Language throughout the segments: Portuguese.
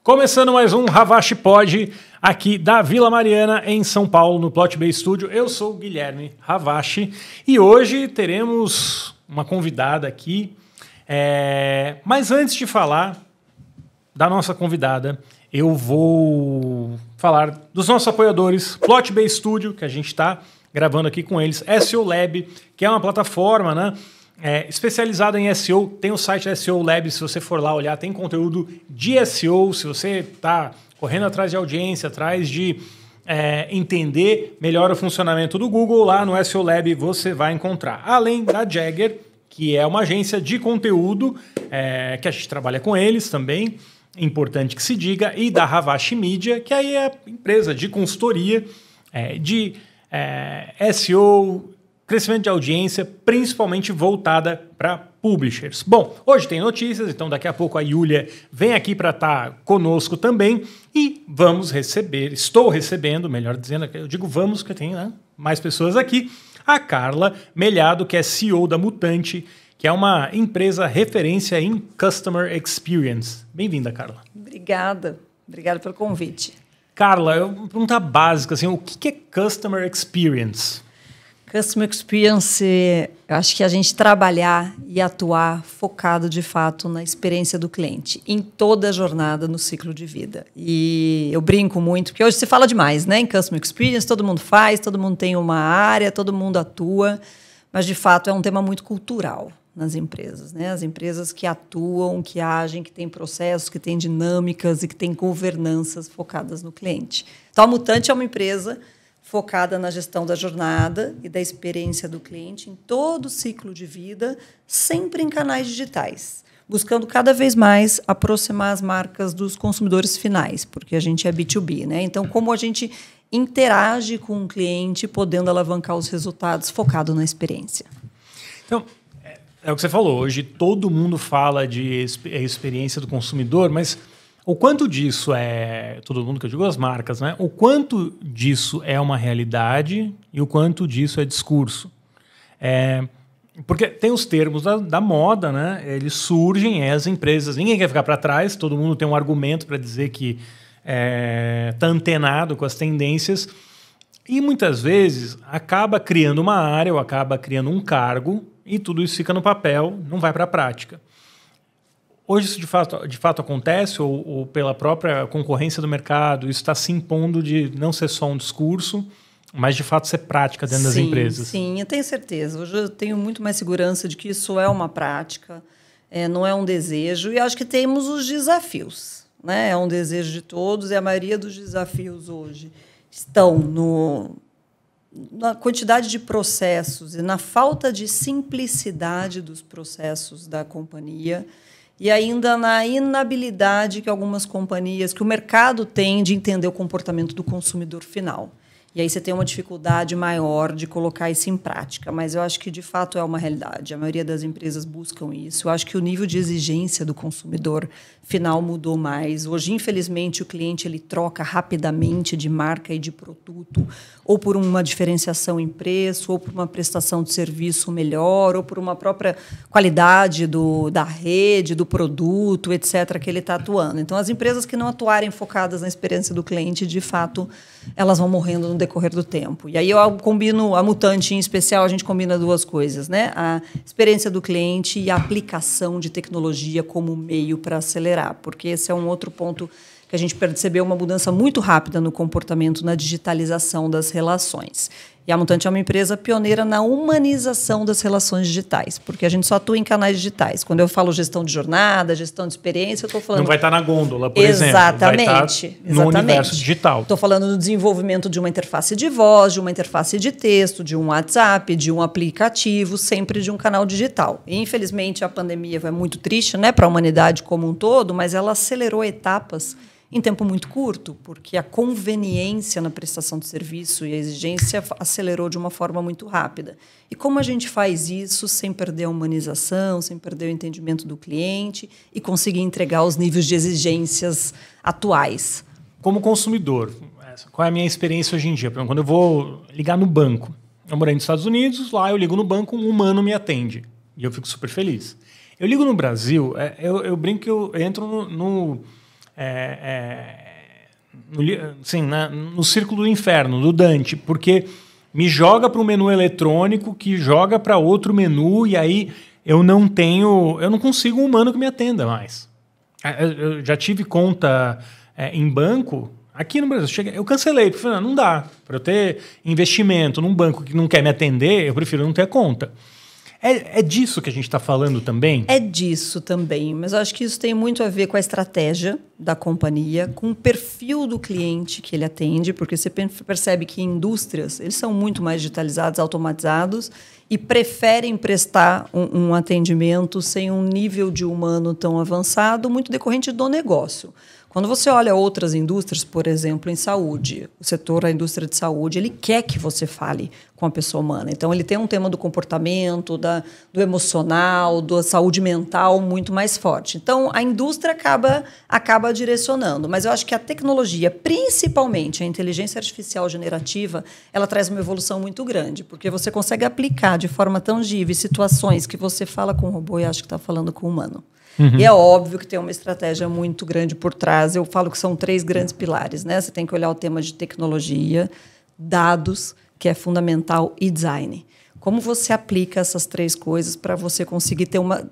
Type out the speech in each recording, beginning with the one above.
Começando mais um Ravache Pod aqui da Vila Mariana, em São Paulo, no Plot Bay Studio. Eu sou o Guilherme Ravache e hoje teremos uma convidada aqui. Mas antes de falar da nossa convidada, eu vou falar dos nossos apoiadores, Plot Bay Studio, que a gente está gravando aqui com eles, SEO Lab, que é uma plataforma, né? Especializado em SEO, tem o site SEO Lab, se você for lá olhar, tem conteúdo de SEO, se você está correndo atrás de audiência, atrás de entender melhor o funcionamento do Google, lá no SEO Lab você vai encontrar. Além da Jagger, que é uma agência de conteúdo, que a gente trabalha com eles também, importante que se diga, e da Ravache Media, que aí é a empresa de consultoria, de SEO, crescimento de audiência, principalmente voltada para publishers. Bom, hoje tem notícias, então daqui a pouco a Yulia vem aqui para estar conosco também e estou recebendo, melhor dizendo, eu digo vamos, que tem mais pessoas aqui, a Carla Melhado, que é CEO da Mutante, que é uma empresa referência em Customer Experience. Bem-vinda, Carla. Obrigada pelo convite. Carla, uma pergunta básica, assim, o que é Customer Experience? Customer Experience, eu acho que a gente trabalhar e atuar focado, de fato, na experiência do cliente, em toda a jornada no ciclo de vida. E eu brinco muito, porque hoje se fala demais, né? Em Customer Experience, todo mundo faz, todo mundo tem uma área, todo mundo atua, mas, de fato, é um tema muito cultural nas empresas, né? As empresas que atuam, que agem, que têm processos, que têm dinâmicas e que têm governanças focadas no cliente. Então, a Mutante é uma empresa focada na gestão da jornada e da experiência do cliente em todo o ciclo de vida, sempre em canais digitais, buscando cada vez mais aproximar as marcas dos consumidores finais, porque a gente é B2B, né? Então, como a gente interage com o cliente, podendo alavancar os resultados focado na experiência. Então, é o que você falou, hoje todo mundo fala de experiência do consumidor, mas o quanto disso todo mundo que eu digo as marcas, né? O quanto disso é uma realidade e o quanto disso é discurso. Porque tem os termos da moda, né? Eles surgem, as empresas, ninguém quer ficar para trás, todo mundo tem um argumento para dizer que está antenado com as tendências e muitas vezes acaba criando uma área ou acaba criando um cargo e tudo isso fica no papel, não vai para a prática. Hoje isso de fato acontece ou pela própria concorrência do mercado, isso está se impondo de não ser só um discurso, mas de fato ser prática dentro das empresas? Sim, eu tenho certeza. Hoje eu tenho muito mais segurança de que isso é uma prática, não é um desejo, e acho que temos os desafios, né? É um desejo de todos, e a maioria dos desafios hoje estão na quantidade de processos e na falta de simplicidade dos processos da companhia, e ainda na inabilidade que algumas companhias, que o mercado tem de entender o comportamento do consumidor final. E aí você tem uma dificuldade maior de colocar isso em prática. Mas eu acho que, de fato, é uma realidade. A maioria das empresas buscam isso. Eu acho que o nível de exigência do consumidor final mudou mais. Hoje, infelizmente, o cliente ele troca rapidamente de marca e de produto, ou por uma diferenciação em preço, ou por uma prestação de serviço melhor, ou por uma própria qualidade da rede, do produto, etc., que ele está atuando. Então, as empresas que não atuarem focadas na experiência do cliente, de fato, elas vão morrendo no decorrer do tempo. E aí eu combino, a Mutante em especial, a gente combina duas coisas, né? A experiência do cliente e a aplicação de tecnologia como meio para acelerar, porque esse é um outro ponto que a gente percebeu uma mudança muito rápida no comportamento, na digitalização das relações. E a Mutante é uma empresa pioneira na humanização das relações digitais, porque a gente só atua em canais digitais. Quando eu falo gestão de jornada, gestão de experiência, eu estou falando... Não vai estar na gôndola, por exemplo. Exatamente. Vai estar no universo digital. Estou falando do desenvolvimento de uma interface de voz, de uma interface de texto, de um WhatsApp, de um aplicativo, sempre de um canal digital. E, infelizmente, a pandemia foi muito triste, né, para a humanidade como um todo, mas ela acelerou etapas em tempo muito curto, porque a conveniência na prestação de serviço e a exigência acelerou de uma forma muito rápida. E como a gente faz isso sem perder a humanização, sem perder o entendimento do cliente e conseguir entregar os níveis de exigências atuais? Como consumidor, qual é a minha experiência hoje em dia? Por exemplo, quando eu vou ligar no banco, eu morei nos Estados Unidos, lá eu ligo no banco, um humano me atende. E eu fico super feliz. Eu ligo no Brasil, eu brinco que eu entro no círculo do inferno, do Dante, porque me joga para um menu eletrônico que joga para outro menu e aí eu não consigo um humano que me atenda mais. Eu já tive conta em banco aqui no Brasil. Eu cancelei, porque falei, não dá. Para eu ter investimento num banco que não quer me atender, eu prefiro não ter conta. É disso que a gente está falando também? É disso também, mas eu acho que isso tem muito a ver com a estratégia da companhia, com o perfil do cliente que ele atende, porque você percebe que indústrias eles são muito mais digitalizados, automatizados e preferem prestar um atendimento sem um nível de humano tão avançado, muito decorrente do negócio. Quando você olha outras indústrias, por exemplo, em saúde, o setor, a indústria de saúde, ele quer que você fale com a pessoa humana. Então, ele tem um tema do comportamento, do emocional, da saúde mental muito mais forte. Então, a indústria acaba direcionando. Mas eu acho que a tecnologia, principalmente a inteligência artificial generativa, ela traz uma evolução muito grande, porque você consegue aplicar de forma tangível situações que você fala com o robô e acha que está falando com o humano. Uhum. E é óbvio que tem uma estratégia muito grande por trás. Eu falo que são 3 grandes pilares, né? Você tem que olhar o tema de tecnologia, dados, que é fundamental, e design. Como você aplica essas 3 coisas para você conseguir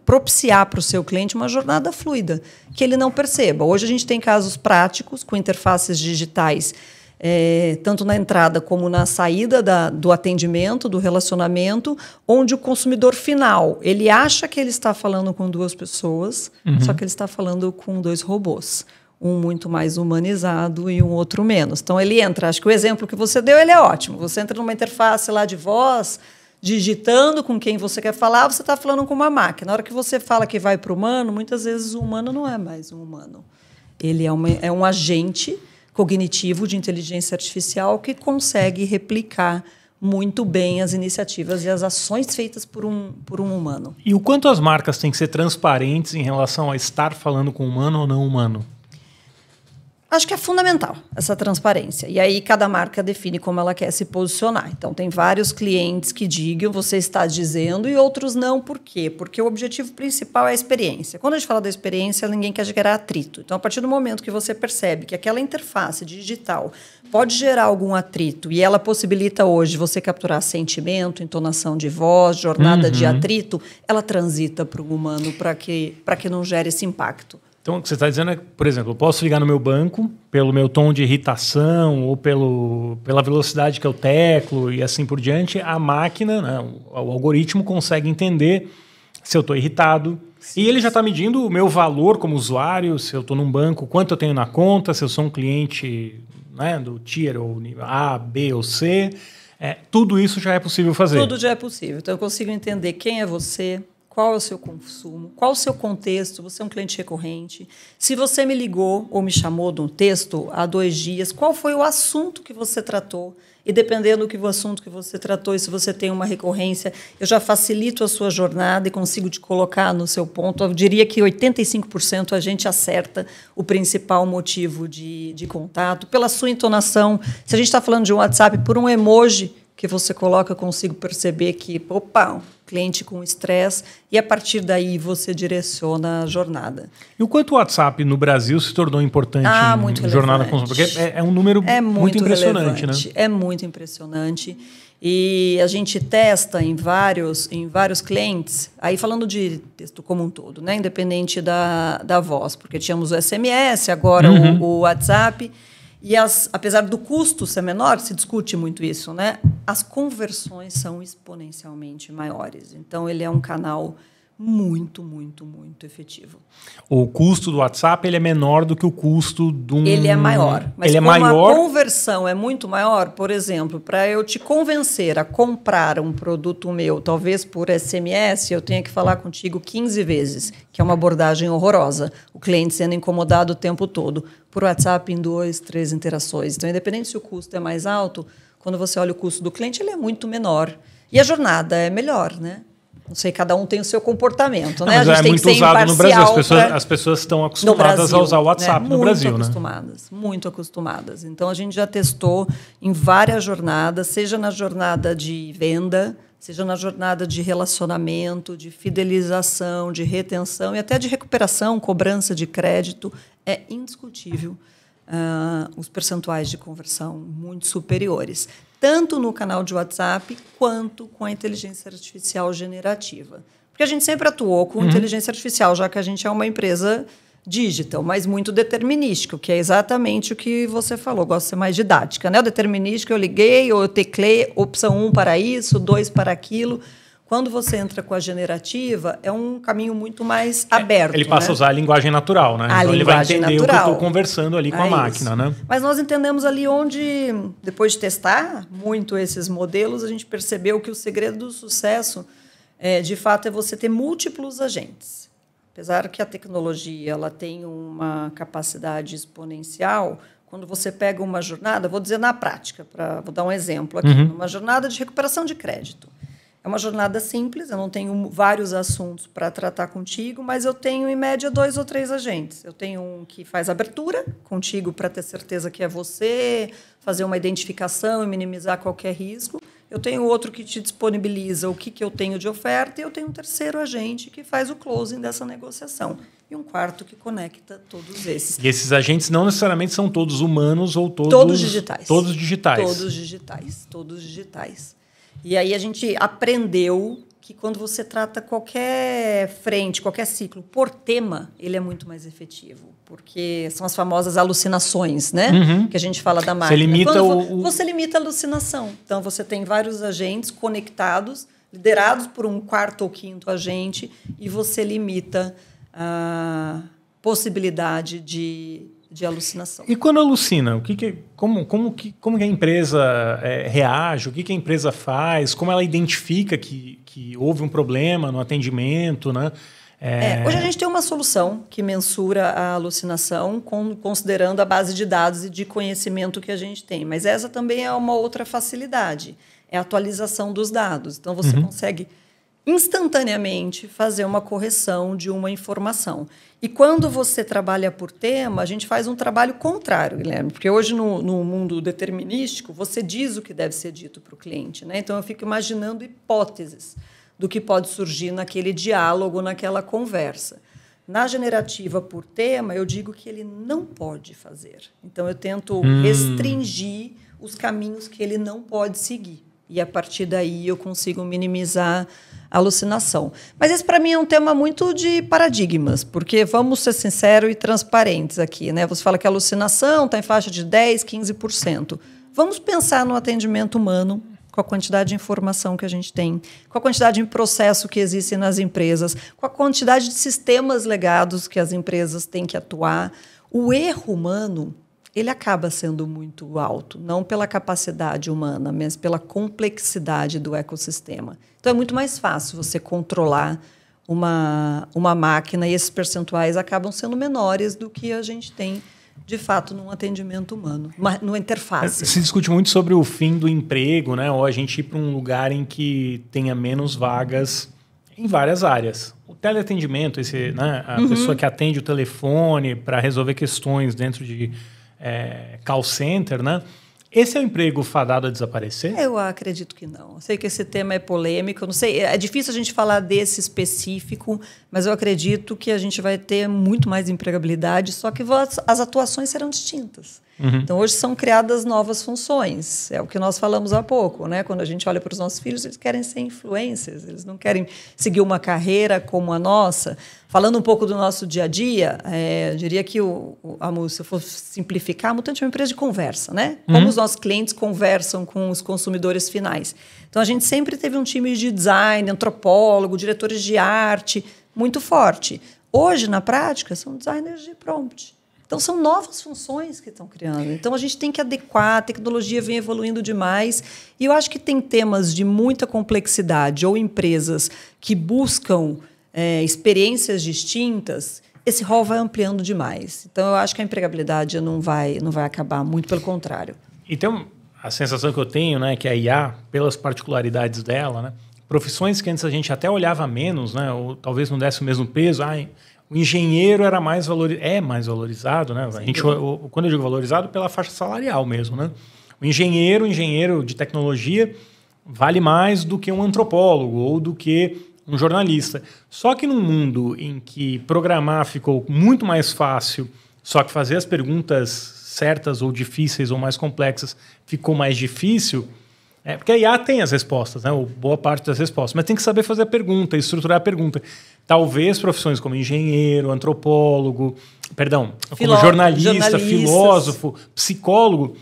propiciar para o seu cliente uma jornada fluida, que ele não perceba. Hoje a gente tem casos práticos com interfaces digitais, tanto na entrada como na saída do atendimento, do relacionamento, onde o consumidor final ele acha que ele está falando com 2 pessoas, só que ele está falando com 2 robôs. Um muito mais humanizado e um outro menos. Então, ele entra... Acho que o exemplo que você deu ele é ótimo. Você entra numa interface lá de voz, digitando com quem você quer falar, você está falando com uma máquina. Na hora que você fala que vai para o humano, muitas vezes o humano não é mais um humano. Ele é um agente cognitivo de inteligência artificial que consegue replicar muito bem as iniciativas e as ações feitas por um humano. E o quanto as marcas têm que ser transparentes em relação a estar falando com humano ou não humano? Acho que é fundamental essa transparência. E aí cada marca define como ela quer se posicionar. Então, tem vários clientes que digam, você está dizendo, e outros não. Por quê? Porque o objetivo principal é a experiência. Quando a gente fala da experiência, ninguém quer gerar atrito. Então, a partir do momento que você percebe que aquela interface digital pode gerar algum atrito e ela possibilita hoje você capturar sentimento, entonação de voz, jornada de atrito, ela transita para o humano para que não gere esse impacto. Então, o que você está dizendo é que, por exemplo, eu posso ligar no meu banco pelo meu tom de irritação ou pela velocidade que eu teclo e assim por diante, a máquina, né, o algoritmo consegue entender se eu estou irritado. Sim. E ele já está medindo o meu valor como usuário, se eu estou num banco, quanto eu tenho na conta, se eu sou um cliente, né, do tier ou A, B ou C. Tudo isso já é possível fazer. Tudo já é possível. Então, eu consigo entender quem é você, qual é o seu consumo, qual é o seu contexto, você é um cliente recorrente. Se você me ligou ou me chamou de um texto há 2 dias, qual foi o assunto que você tratou? E dependendo do assunto que você tratou, e se você tem uma recorrência, eu já facilito a sua jornada e consigo te colocar no seu ponto. Eu diria que 85% a gente acerta o principal motivo de contato. Pela sua entonação, se a gente está falando de um WhatsApp, por um emoji que você coloca, eu consigo perceber que, opa, cliente com estresse, e a partir daí você direciona a jornada. E o quanto o WhatsApp no Brasil se tornou importante muito em jornada consumidor? Porque é um número muito impressionante, relevante, né? É muito impressionante. E a gente testa em vários clientes, aí falando de texto como um todo, né? Independente da voz, porque tínhamos o SMS, agora o WhatsApp. E apesar do custo ser menor, se discute muito isso, né? As conversões são exponencialmente maiores. Então, ele é um canal muito, muito, muito efetivo. O custo do WhatsApp ele é menor do que o custo de um... Ele é maior. Mas ele como é maior... a conversão é muito maior, por exemplo, para eu te convencer a comprar um produto meu, talvez por SMS, eu tenha que falar contigo 15 vezes, que é uma abordagem horrorosa. O cliente sendo incomodado o tempo todo. Por WhatsApp, em 2, 3 interações. Então, independente se o custo é mais alto, quando você olha o custo do cliente, ele é muito menor. E a jornada é melhor, né? Não sei, cada um tem o seu comportamento, né? Mas a gente tem muito que ser usado no Brasil. As pessoas estão acostumadas a usar o WhatsApp no Brasil, muito acostumadas. Então, a gente já testou em várias jornadas, seja na jornada de venda, seja na jornada de relacionamento, de fidelização, de retenção e até de recuperação, cobrança de crédito. é indiscutível os percentuais de conversão muito superiores, tanto no canal de WhatsApp quanto com a inteligência artificial generativa. Porque a gente sempre atuou com inteligência artificial, já que a gente é uma empresa digital, mas muito determinístico, que é exatamente o que você falou. Gosto de ser mais didática, né? O determinístico, eu liguei, ou eu teclei opção 1 para isso, 2 para aquilo. Quando você entra com a generativa, é um caminho muito mais aberto. Ele passa a usar a linguagem natural, né? Então ele vai entender natural. O que eu estou conversando ali com a máquina, né? Mas nós entendemos ali onde, depois de testar muito esses modelos, a gente percebeu que o segredo do sucesso, de fato, é você ter múltiplos agentes. Apesar que a tecnologia ela tem uma capacidade exponencial, quando você pega uma jornada, vou dizer na prática, vou dar um exemplo aqui, uma jornada de recuperação de crédito. É uma jornada simples, eu não tenho vários assuntos para tratar contigo, mas eu tenho, em média, 2 ou 3 agentes. Eu tenho um que faz abertura contigo para ter certeza que é você, fazer uma identificação e minimizar qualquer risco. Eu tenho outro que te disponibiliza o que eu tenho de oferta e eu tenho um terceiro agente que faz o closing dessa negociação. E um quarto que conecta todos esses. E esses agentes não necessariamente são todos humanos ou todos... Todos digitais. Todos digitais. Todos digitais. Todos digitais. E aí a gente aprendeu que quando você trata qualquer frente, qualquer ciclo por tema, ele é muito mais efetivo. Porque são as famosas alucinações, né? Que a gente fala da máquina. Você limita a alucinação. Então, você tem vários agentes conectados, liderados por um quarto ou quinto agente, e você limita a possibilidade de alucinação. E quando alucina, como que a empresa reage? O que a empresa faz? Como ela identifica que houve um problema no atendimento, né? Hoje a gente tem uma solução que mensura a alucinação considerando a base de dados e de conhecimento que a gente tem. Mas essa também é uma outra facilidade, é a atualização dos dados. Então, você consegue instantaneamente fazer uma correção de uma informação. E quando você trabalha por tema, a gente faz um trabalho contrário, Guilherme, porque hoje no mundo determinístico, você diz o que deve ser dito para o cliente, né? Então, eu fico imaginando hipóteses do que pode surgir naquele diálogo, naquela conversa. Na generativa por tema, eu digo que ele não pode fazer. Então, eu tento restringir os caminhos que ele não pode seguir. E, a partir daí, eu consigo minimizar a alucinação. Mas esse, para mim, é um tema muito de paradigmas, porque vamos ser sinceros e transparentes aqui, né? Você fala que a alucinação está em faixa de 10%, 15%. Vamos pensar no atendimento humano, com a quantidade de informação que a gente tem, com a quantidade de processo que existe nas empresas, com a quantidade de sistemas legados que as empresas têm que atuar. O erro humano, ele acaba sendo muito alto, não pela capacidade humana, mas pela complexidade do ecossistema. Então, é muito mais fácil você controlar uma máquina e esses percentuais acabam sendo menores do que a gente tem, de fato, num atendimento humano, numa interface. Se discute muito sobre o fim do emprego, né? Ou a gente ir para um lugar em que tenha menos vagas em várias áreas. O teleatendimento, né? A pessoa que atende o telefone para resolver questões dentro de call center, né? Esse é um emprego fadado a desaparecer? Eu acredito que não. Eu sei que esse tema é polêmico, eu não sei, é difícil a gente falar desse específico, mas eu acredito que a gente vai ter muito mais empregabilidade, só que as atuações serão distintas. Então, hoje são criadas novas funções. É o que nós falamos há pouco, né? Quando a gente olha para os nossos filhos, eles querem ser influencers, eles não querem seguir uma carreira como a nossa. Falando um pouco do nosso dia a dia, eu diria que se eu for simplificar, a Mutante é uma empresa de conversa, né? Como os nossos clientes conversam com os consumidores finais. Então, a gente sempre teve um time de design, antropólogo, diretores de arte, muito forte. Hoje, na prática, são designers de prompt. Então, são novas funções que estão criando. Então, a gente tem que adequar, a tecnologia vem evoluindo demais. E eu acho que tem temas de muita complexidade ou empresas que buscam experiências distintas, esse rol vai ampliando demais. Então, eu acho que a empregabilidade não vai acabar, muito pelo contrário. Então, a sensação que eu tenho, né, que a IA, pelas particularidades dela, né, profissões que antes a gente até olhava menos, né, ou talvez não desse o mesmo peso, o engenheiro era mais valorizado, né? A gente, quando eu digo valorizado, pela faixa salarial mesmo, né? O engenheiro de tecnologia vale mais do que um antropólogo ou do que um jornalista. Só que num mundo em que programar ficou muito mais fácil só que fazer as perguntas certas ou difíceis ou mais complexas ficou mais difícil, porque a IA tem as respostas, né? Ou boa parte das respostas, mas tem que saber fazer a pergunta, estruturar a pergunta. Talvez profissões como engenheiro, antropólogo, como jornalista, filósofo, psicólogo,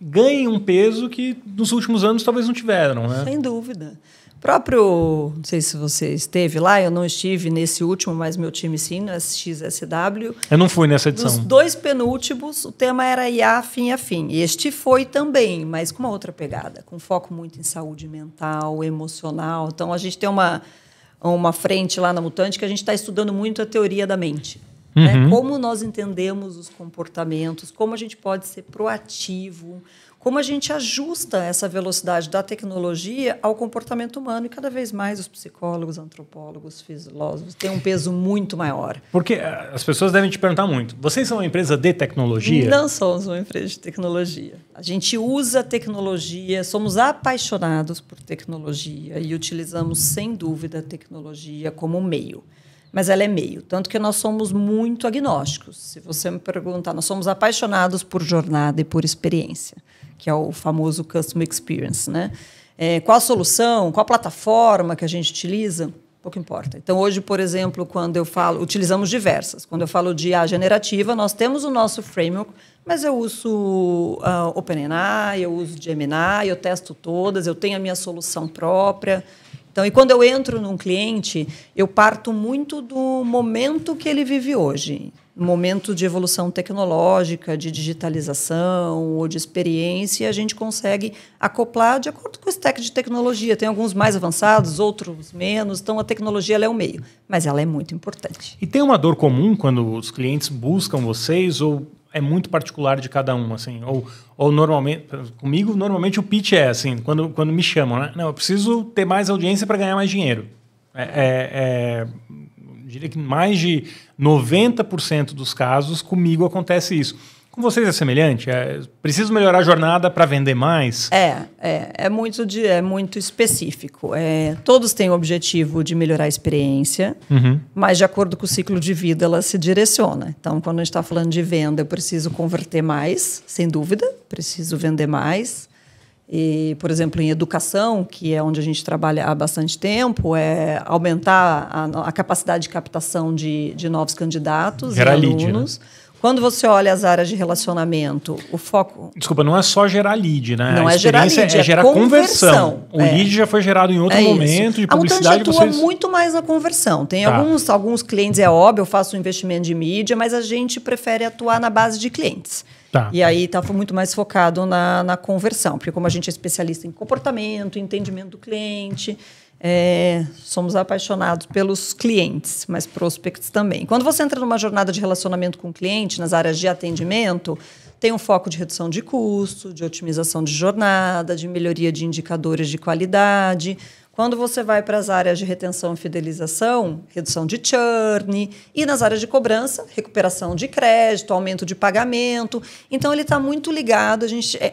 ganhem um peso que nos últimos anos talvez não tiveram, né? Sem dúvida. Próprio, não sei se você esteve lá, eu não estive nesse último, mas meu time sim, no SXSW. Eu não fui nessa edição. Nos 2 penúltimos, o tema era IA fim a fim. Este foi também, mas com uma outra pegada, com foco muito em saúde mental, emocional. Então, a gente tem uma frente lá na Mutante que a gente está estudando muito a teoria da mente. Né? Como nós entendemos os comportamentos, como a gente pode ser proativo, como a gente ajusta essa velocidade da tecnologia ao comportamento humano, e cada vez mais os psicólogos, antropólogos, filósofos têm um peso muito maior. Porque as pessoas devem te perguntar muito, vocês são uma empresa de tecnologia? Não somos uma empresa de tecnologia. A gente usa tecnologia, somos apaixonados por tecnologia e utilizamos, sem dúvida, a tecnologia como meio. Mas ela é meio, tanto que nós somos muito agnósticos. Se você me perguntar, nós somos apaixonados por jornada e por experiência, que é o famoso Customer Experience, né? Qual a solução, qual a plataforma que a gente utiliza, pouco importa. Então, hoje, por exemplo, quando eu falo, utilizamos diversas. Quando eu falo de IA generativa, nós temos o nosso framework, mas eu uso OpenAI, eu uso Gemini, eu testo todas, eu tenho a minha solução própria. Então, e quando eu entro num cliente, eu parto muito do momento que ele vive hoje. Momento de evolução tecnológica, de digitalização ou de experiência, a gente consegue acoplar de acordo com o stack de tecnologia. Tem alguns mais avançados, outros menos. Então, a tecnologia ela é o meio, mas ela é muito importante. E tem uma dor comum quando os clientes buscam vocês ou é muito particular de cada um, assim? Ou normalmente, comigo, normalmente o pitch é assim, quando me chamam, né? Não, eu preciso ter mais audiência para ganhar mais dinheiro. Eu diria que mais de 90% dos casos comigo acontece isso. Com vocês é semelhante? Preciso melhorar a jornada para vender mais? É muito específico. Todos têm o objetivo de melhorar a experiência, mas de acordo com o ciclo de vida ela se direciona. Então, quando a gente está falando de venda, eu preciso converter mais, sem dúvida, preciso vender mais. E, por exemplo, em educação, que é onde a gente trabalha há bastante tempo, aumentar a capacidade de captação de novos candidatos e alunos. Né? Quando você olha as áreas de relacionamento, o foco... Desculpa, não é só gerar lead, né? Não é gerar lead, é gerar conversão. O lead já foi gerado em outro momento de publicidade. A Mutante atua muito mais na conversão. Tem alguns clientes, é óbvio, eu faço um investimento de mídia, mas a gente prefere atuar na base de clientes. E aí está muito mais focado na conversão, porque como a gente é especialista em comportamento, entendimento do cliente... somos apaixonados pelos clientes, mas prospects também. Quando você entra numa jornada de relacionamento com o cliente, nas áreas de atendimento, tem um foco de redução de custo, de otimização de jornada, de melhoria de indicadores de qualidade. Quando você vai para as áreas de retenção e fidelização, redução de churn, e nas áreas de cobrança, recuperação de crédito, aumento de pagamento. Então, ele está muito ligado.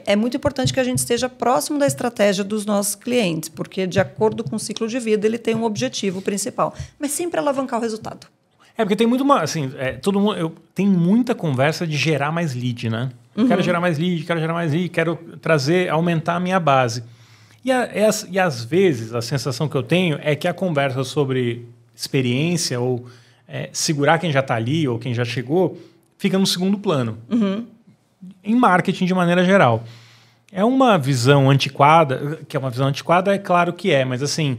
É muito importante que a gente esteja próximo da estratégia dos nossos clientes, porque, de acordo com o ciclo de vida, ele tem um objetivo principal, mas sempre alavancar o resultado. Porque tem muito todo mundo tem muita conversa de gerar mais lead, né? Quero gerar mais lead, quero aumentar a minha base. E às vezes a sensação que eu tenho é que a conversa sobre experiência ou segurar quem já está ali ou quem já chegou fica no segundo plano. Em marketing de maneira geral. É uma visão antiquada, é claro que é, mas assim,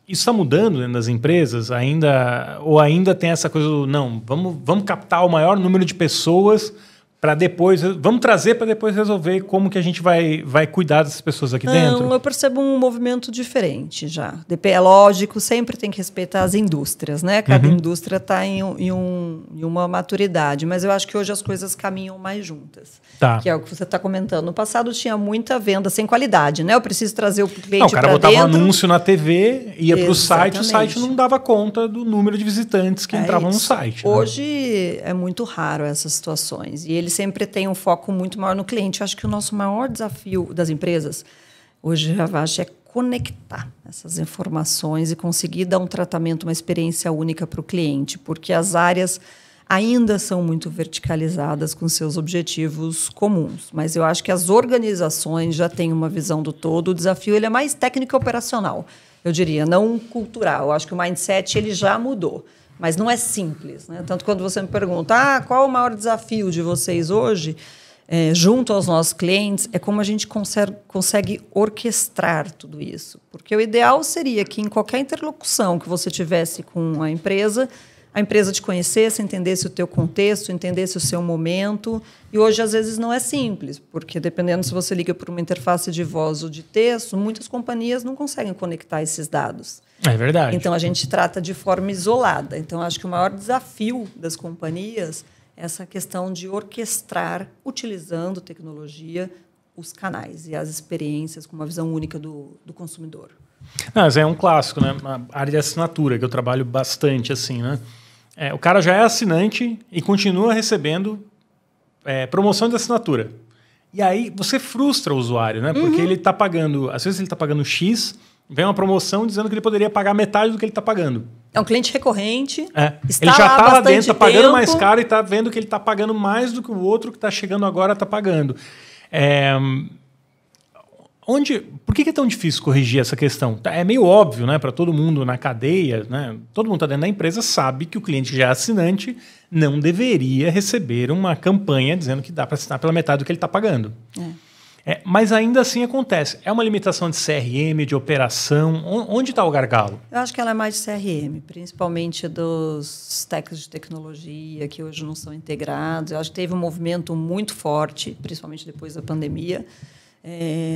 isso está mudando dentro das empresas ainda tem essa coisa do não, vamos captar o maior número de pessoas para depois, vamos trazer para depois resolver como que a gente vai cuidar dessas pessoas aqui dentro? Eu percebo um movimento diferente já. É lógico, sempre tem que respeitar as indústrias, né? Cada indústria está em uma maturidade, mas eu acho que hoje as coisas caminham mais juntas. Que é o que você está comentando. No passado tinha muita venda sem qualidade, né? Eu preciso trazer o cliente para dentro. O cara botava um anúncio na TV, ia para o site não dava conta do número de visitantes que entravam no site. Hoje é muito raro essas situações. E eles sempre têm um foco muito maior no cliente. Eu acho que o nosso maior desafio das empresas hoje, Ravache, é conectar essas informações e conseguir dar um tratamento, uma experiência única para o cliente, porque as áreas ainda são muito verticalizadas com seus objetivos comuns. Mas eu acho que as organizações já têm uma visão do todo. O desafio ele é mais técnico e operacional, eu diria, não cultural. Eu acho que o mindset ele já mudou, mas não é simples, né? Tanto quando você me pergunta qual o maior desafio de vocês hoje, junto aos nossos clientes, é como a gente consegue orquestrar tudo isso. Porque o ideal seria que em qualquer interlocução que você tivesse com a empresa te conhecesse, entendesse o teu contexto, entendesse o seu momento. E hoje, às vezes, não é simples, porque dependendo se você liga por uma interface de voz ou de texto, muitas companhias não conseguem conectar esses dados. É verdade. Então, a gente trata de forma isolada. Então, acho que o maior desafio das companhias é essa questão de orquestrar, utilizando tecnologia, os canais e as experiências com uma visão única do consumidor. Mas é um clássico, né? A área de assinatura, que eu trabalho bastante, assim, né? O cara já é assinante e continua recebendo promoção de assinatura. E aí você frustra o usuário, né? Porque ele está pagando, às vezes ele está pagando X, vem uma promoção dizendo que ele poderia pagar metade do que ele está pagando. É um cliente recorrente. Ele já está lá dentro, está pagando mais caro e está vendo que ele está pagando mais do que o outro que está chegando agora está pagando. Por que é tão difícil corrigir essa questão? É meio óbvio, né, para todo mundo na cadeia, né? Todo mundo está dentro da empresa sabe que o cliente que já é assinante não deveria receber uma campanha dizendo que dá para assinar pela metade do que ele está pagando. Mas ainda assim acontece. É uma limitação de CRM, de operação? Onde está o gargalo? Eu acho que ela é mais de CRM, principalmente dos stacks de tecnologia que hoje não são integrados. Eu acho que teve um movimento muito forte, principalmente depois da pandemia,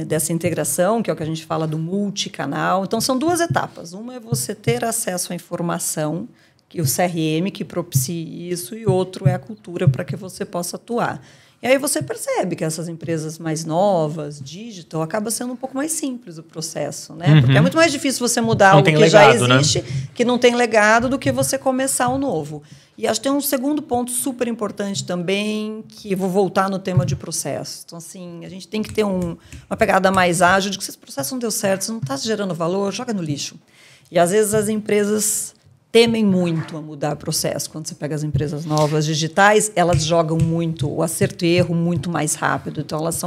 dessa integração, que é o que a gente fala do multicanal. Então, são duas etapas. Uma é você ter acesso à informação, que o CRM que propicie isso, e outro é a cultura para que você possa atuar. E aí você percebe que essas empresas mais novas, digital, acaba sendo um pouco mais simples o processo, né? Porque é muito mais difícil você mudar algo que já existe, né? Que não tem legado, do que você começar o novo. E acho que tem um segundo ponto super importante também, que eu vou voltar no tema de processo. Então, assim, a gente tem que ter uma pegada mais ágil de que se esse processo não deu certo, se não está gerando valor, joga no lixo. E, às vezes, as empresas temem muito a mudar o processo. Quando você pega as empresas novas, digitais, elas jogam muito o acerto e erro muito mais rápido. Então, elas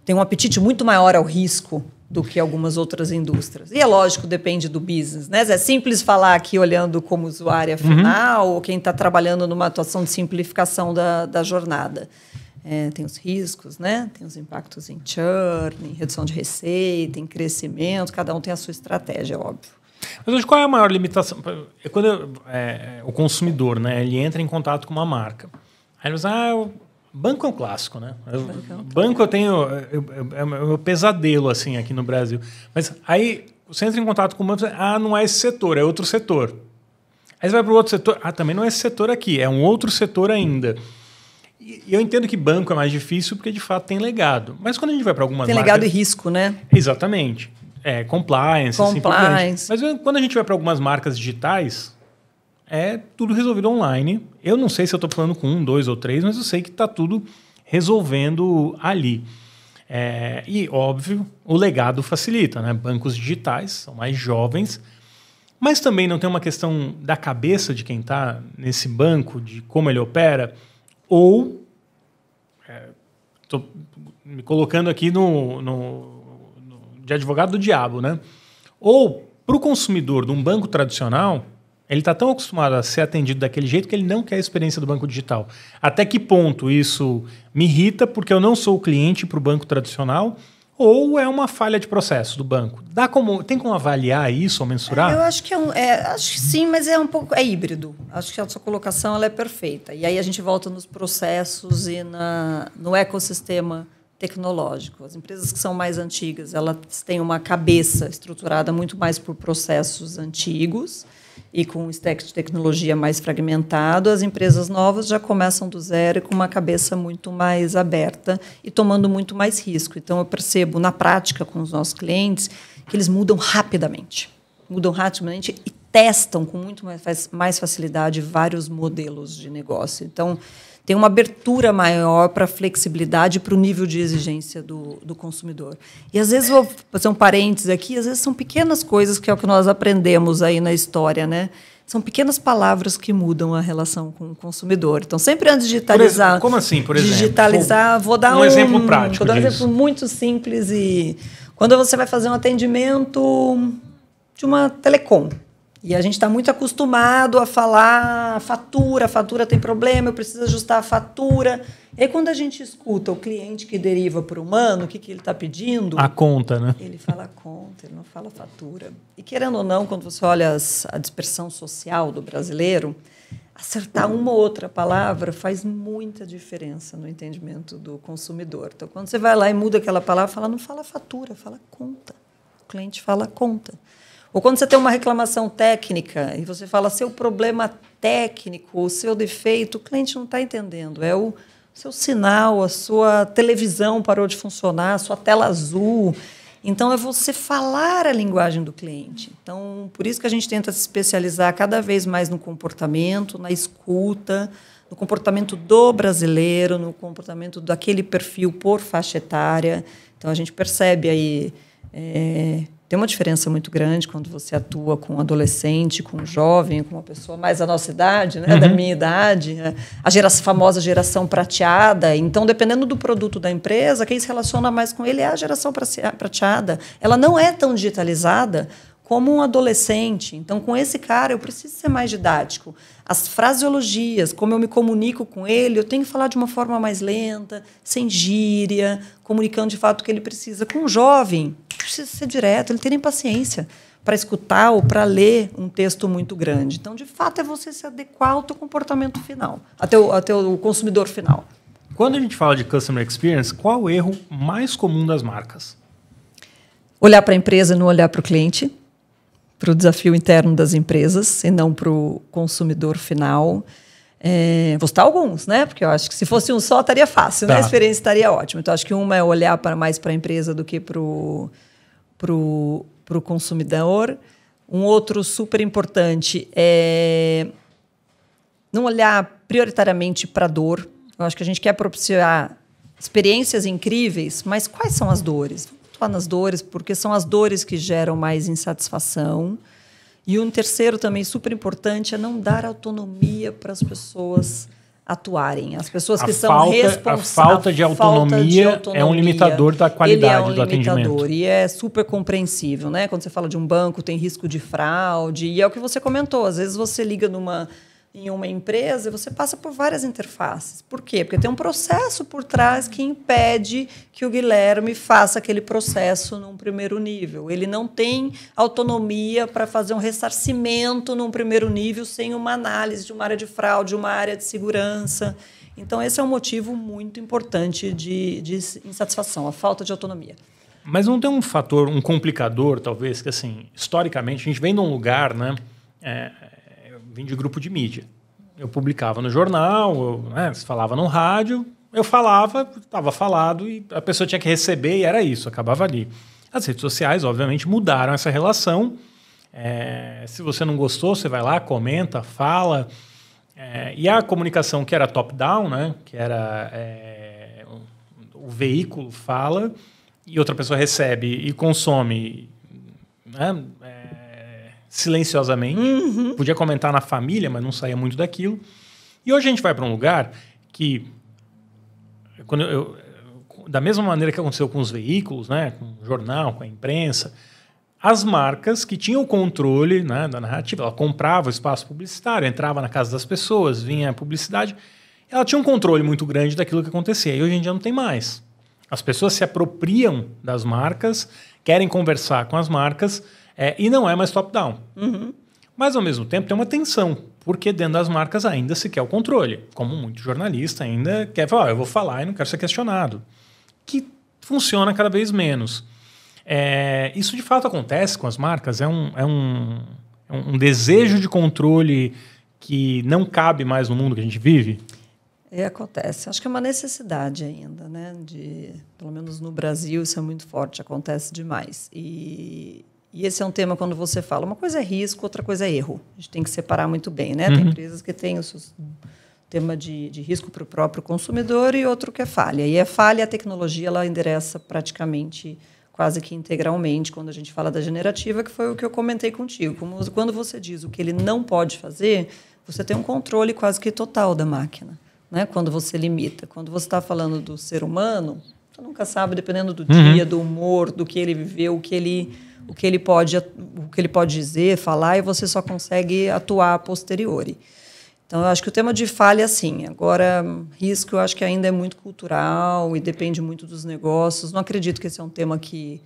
têm um apetite muito maior ao risco do que algumas outras indústrias. E é lógico, depende do business, né? É simples falar aqui olhando como usuária final, ou quem está trabalhando numa atuação de simplificação da jornada. Tem os riscos, né? Tem os impactos em churn, em redução de receita, em crescimento. Cada um tem a sua estratégia, óbvio. Mas hoje qual é a maior limitação? Quando o consumidor, né, ele entra em contato com uma marca, aí ele diz, o banco é um clássico, né? Banco eu tenho... É o meu pesadelo, assim, aqui no Brasil. Mas aí você entra em contato com o banco, não é esse setor, é outro setor. Aí você vai para o outro setor, também não é esse setor aqui, é um outro setor ainda. E eu entendo que banco é mais difícil porque, de fato, tem legado. Mas quando a gente vai para algumas marcas... Tem legado e risco, né? Exatamente. Compliance. Assim, mas quando a gente vai para algumas marcas digitais, é tudo resolvido online. Eu não sei se eu estou falando com 1, 2 ou 3, mas eu sei que está tudo resolvendo ali. E, óbvio, o legado facilita, né? Bancos digitais são mais jovens, mas também não tem uma questão da cabeça de quem está nesse banco, de como ele opera, ou... Estou me colocando aqui de advogado do diabo, né? Ou, para o consumidor de um banco tradicional, ele está tão acostumado a ser atendido daquele jeito que ele não quer a experiência do banco digital. Até que ponto isso me irrita porque eu não sou o cliente para o banco tradicional, ou é uma falha de processo do banco? Tem como avaliar isso ou mensurar? Eu acho que acho que sim, mas é um pouco híbrido. Acho que a sua colocação ela é perfeita. E aí a gente volta nos processos e no ecossistema tecnológico. As empresas que são mais antigas, elas têm uma cabeça estruturada muito mais por processos antigos e com um stack de tecnologia mais fragmentado. As empresas novas já começam do zero e com uma cabeça muito mais aberta e tomando muito mais risco. Então, eu percebo na prática com os nossos clientes que eles mudam rapidamente e testam com muito mais facilidade vários modelos de negócio. Então, tem uma abertura maior para a flexibilidade e para o nível de exigência do consumidor. E, às vezes, vou fazer um parênteses aqui, às vezes são pequenas coisas que é o que nós aprendemos aí na história, né? São pequenas palavras que mudam a relação com o consumidor. Então, sempre antes de digitalizar... Como assim, por exemplo? Digitalizar, vou dar um exemplo prático vou dar um disso. exemplo muito simples. E quando você vai fazer um atendimento de uma telecom, e a gente está muito acostumado a falar a fatura tem problema, eu preciso ajustar a fatura. E aí, quando a gente escuta o cliente que deriva para o humano, o que ele está pedindo? A conta, né? Ele fala a conta, ele não fala a fatura. E, querendo ou não, quando você olha a dispersão social do brasileiro, acertar uma ou outra palavra faz muita diferença no entendimento do consumidor. Então, quando você vai lá e muda aquela palavra, não fala fatura, fala conta. O cliente fala conta. Ou quando você tem uma reclamação técnica e você fala seu problema técnico, o seu defeito, o cliente não está entendendo. É o seu sinal, a sua televisão parou de funcionar, a sua tela azul. Então, é você falar a linguagem do cliente. Então, por isso que a gente tenta se especializar cada vez mais no comportamento, na escuta, no comportamento do brasileiro, no comportamento daquele perfil por faixa etária. Então, a gente percebe aí... tem uma diferença muito grande quando você atua com um adolescente, com um jovem, com uma pessoa mais da nossa idade, né, da minha idade, a famosa geração prateada. Então, dependendo do produto da empresa, quem se relaciona mais com ele é a geração prateada. Ela não é tão digitalizada como um adolescente. Então, com esse cara, eu preciso ser mais didático. As fraseologias, como eu me comunico com ele, eu tenho que falar de uma forma mais lenta, sem gíria, comunicando de fato o que ele precisa. Com um jovem, precisa ser direto, ele tem nem paciência para escutar ou para ler um texto muito grande. Então, de fato, é você se adequar ao teu comportamento final, até o consumidor final. Quando a gente fala de Customer Experience, qual o erro mais comum das marcas? Olhar para a empresa e não olhar para o cliente, para o desafio interno das empresas e não para o consumidor final. Vou citar alguns, né? Porque eu acho que se fosse um só, estaria fácil, né? A experiência estaria ótima. Então, acho que uma é olhar mais para a empresa do que para o consumidor. Um outro super importante é não olhar prioritariamente para a dor. Eu acho que a gente quer propiciar experiências incríveis, mas quais são as dores? Vamos falar nas dores, porque são as dores que geram mais insatisfação. E um terceiro também super importante é não dar autonomia para as pessoas atuarem. As pessoas que são responsáveis. A falta de autonomia é um limitador da qualidade do atendimento. E é super compreensível, né? Quando você fala de um banco, tem risco de fraude. E é o que você comentou. Às vezes você liga em uma empresa e você passa por várias interfaces. Por quê? Porque tem um processo por trás que impede que o Guilherme faça aquele processo num primeiro nível. Ele não tem autonomia para fazer um ressarcimento num primeiro nível sem uma análise de uma área de fraude, uma área de segurança. Então, esse é um motivo muito importante de insatisfação, a falta de autonomia. Mas não tem um fator, um complicador, talvez, que, assim, historicamente, a gente vem de um lugar, né? Vim de grupo de mídia. Eu publicava no jornal, se falava no rádio, eu falava, estava falado e a pessoa tinha que receber e era isso, acabava ali. As redes sociais, obviamente, mudaram essa relação. Se você não gostou, você vai lá, comenta, fala. E a comunicação que era top-down, né, que era o veículo fala e outra pessoa recebe e consome, né, silenciosamente. Podia comentar na família, mas não saía muito daquilo. E hoje a gente vai para um lugar que, da mesma maneira que aconteceu com os veículos, né, com o jornal, com a imprensa, as marcas que tinham o controle, né, da narrativa, ela comprava o espaço publicitário, entrava na casa das pessoas, vinha a publicidade, ela tinha um controle muito grande daquilo que acontecia. E hoje em dia não tem mais. As pessoas se apropriam das marcas, querem conversar com as marcas, e não é mais top-down. Mas, ao mesmo tempo, tem uma tensão, porque dentro das marcas ainda se quer o controle. Como muito jornalista ainda quer falar, eu vou falar e não quero ser questionado. Que funciona cada vez menos. Isso, de fato, acontece com as marcas. É um desejo de controle que não cabe mais no mundo que a gente vive? Acontece. Acho que é uma necessidade ainda, né? Pelo menos no Brasil, isso é muito forte, acontece demais. E esse é um tema quando você fala, uma coisa é risco, outra coisa é erro. A gente tem que separar muito bem, né? Tem empresas que têm o tema de risco para o próprio consumidor e outro que é falha. E a falha, a tecnologia, ela endereça praticamente quase que integralmente quando a gente fala da generativa, que foi o que eu comentei contigo. Quando você diz o que ele não pode fazer, você tem um controle quase que total da máquina, né? Quando você limita. Quando você está falando do ser humano, você nunca sabe, dependendo do dia, do humor, do que ele viveu, o que ele pode dizer, falar, e você só consegue atuar a posteriori. Então, eu acho que o tema de falha, assim, agora, risco, eu acho que ainda é muito cultural e depende muito dos negócios. Não acredito que esse é um tema que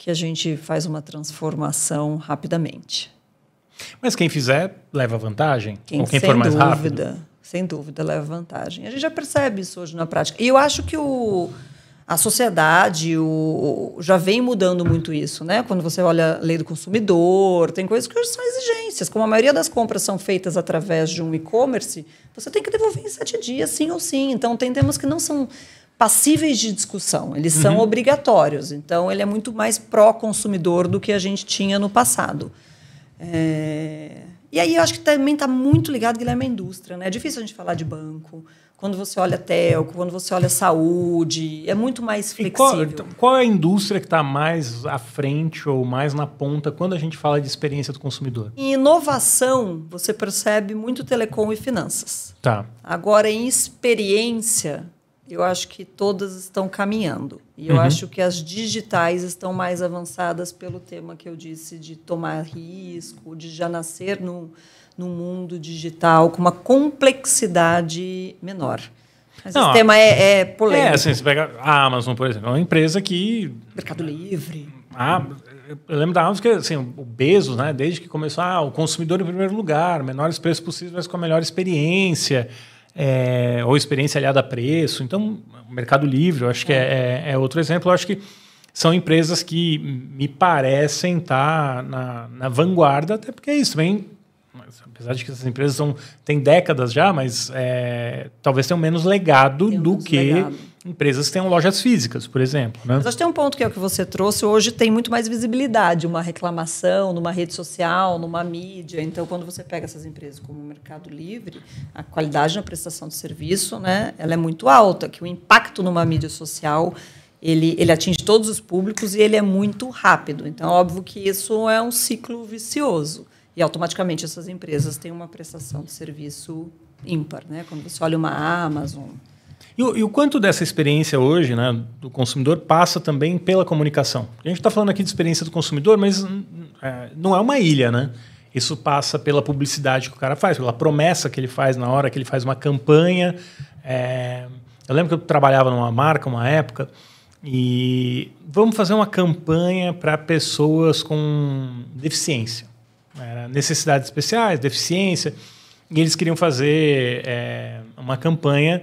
a gente faz uma transformação rapidamente. Mas quem fizer, leva vantagem? Ou quem for mais rápido? Sem dúvida, leva vantagem. A gente já percebe isso hoje na prática. E eu acho que a sociedade já vem mudando muito isso, né? Quando você olha a lei do consumidor, tem coisas que hoje são exigências. Como a maioria das compras são feitas através de um e-commerce, você tem que devolver em 7 dias, sim ou sim. Então, tem temas que não são passíveis de discussão, eles são obrigatórios. Então, ele é muito mais pró-consumidor do que a gente tinha no passado. E aí, eu acho que também está muito ligado, Guilherme, à indústria, né? É difícil a gente falar de banco. Quando você olha telco, quando você olha saúde, é muito mais flexível. Qual é a indústria que está mais à frente ou mais na ponta quando a gente fala de experiência do consumidor? Em inovação, você percebe muito telecom e finanças. Tá. Agora, em experiência, eu acho que todas estão caminhando. E eu acho que as digitais estão mais avançadas pelo tema que eu disse de tomar risco, de já nascer num mundo digital com uma complexidade menor. Mas esse tema é polêmico. Assim, você pega a Amazon, por exemplo, é uma empresa que... Mercado Livre. Eu lembro da Amazon que assim, o Bezos, né, desde que começou, o consumidor em primeiro lugar, menores preços possíveis, mas com a melhor experiência, ou experiência aliada a preço. Então, o Mercado Livre, eu acho que é outro exemplo. Eu acho que são empresas que me parecem estar na vanguarda, até porque é isso, vem... Apesar de que essas empresas têm décadas já, mas talvez tenham menos legado do que empresas que tenham lojas físicas, por exemplo. Né? Mas acho que tem um ponto que é o que você trouxe. Hoje tem muito mais visibilidade, uma reclamação numa rede social, numa mídia. Então, quando você pega essas empresas como o Mercado Livre, a qualidade na prestação de serviço, né, ela é muito alta, que o impacto numa mídia social ele atinge todos os públicos e ele é muito rápido. Então, óbvio que isso é um ciclo vicioso. E, automaticamente, essas empresas têm uma prestação de serviço ímpar, né? Quando você olha uma Amazon. E o quanto dessa experiência hoje, né, do consumidor passa também pela comunicação? A gente está falando aqui de experiência do consumidor, mas não é uma ilha, né? Isso passa pela publicidade que o cara faz, pela promessa que ele faz na hora que ele faz uma campanha. Eu lembro que eu trabalhava numa marca, uma época, e vamos fazer uma campanha para pessoas com deficiência. Necessidades especiais, deficiência, e eles queriam fazer uma campanha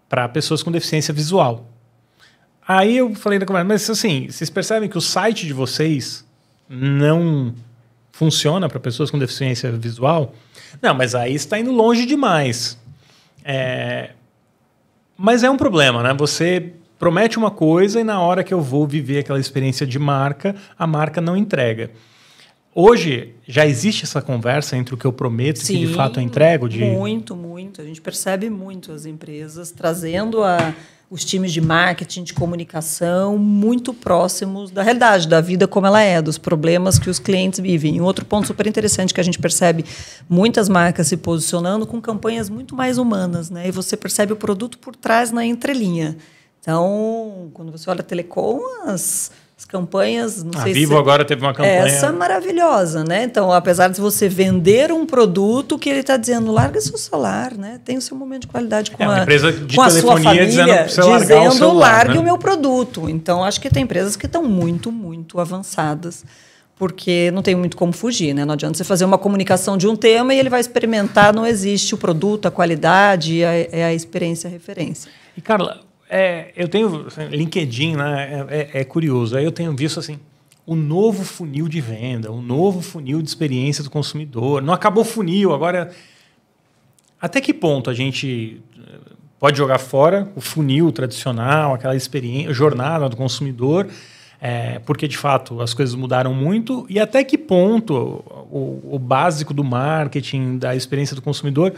para pessoas com deficiência visual. Aí eu falei da conversa, mas assim, vocês percebem que o site de vocês não funciona para pessoas com deficiência visual? Não, mas aí está indo longe demais. Mas é um problema, né? Você promete uma coisa e na hora que eu vou viver aquela experiência de marca, a marca não entrega. Hoje, já existe essa conversa entre o que eu prometo e o que de fato eu entrego? Muito, muito. A gente percebe muito as empresas trazendo os times de marketing, de comunicação, muito próximos da realidade, da vida como ela é, dos problemas que os clientes vivem. E um outro ponto super interessante que a gente percebe muitas marcas se posicionando com campanhas muito mais humanas, né? E você percebe o produto por trás na entrelinha. Então, quando você olha a Telecom, as campanhas... Não sei a Vivo agora teve uma campanha... Essa é maravilhosa, né? Então, apesar de você vender um produto, que ele está dizendo, larga seu celular, né? Tem o seu momento de qualidade com uma empresa de com a sua família, dizendo largue né? o meu produto. Então, acho que tem empresas que estão muito, muito avançadas, porque não tem muito como fugir, né? Não adianta você fazer uma comunicação de um tema e ele vai experimentar, não existe o produto, a qualidade, a experiência, a referência. E, Carla... eu tenho LinkedIn, né? É curioso. Aí eu tenho visto assim, o novo funil de venda, o novo funil de experiência do consumidor. Não acabou o funil, agora... Até que ponto a gente pode jogar fora o funil tradicional, aquela experiência, jornada do consumidor, porque, de fato, as coisas mudaram muito, e até que ponto o básico do marketing, da experiência do consumidor,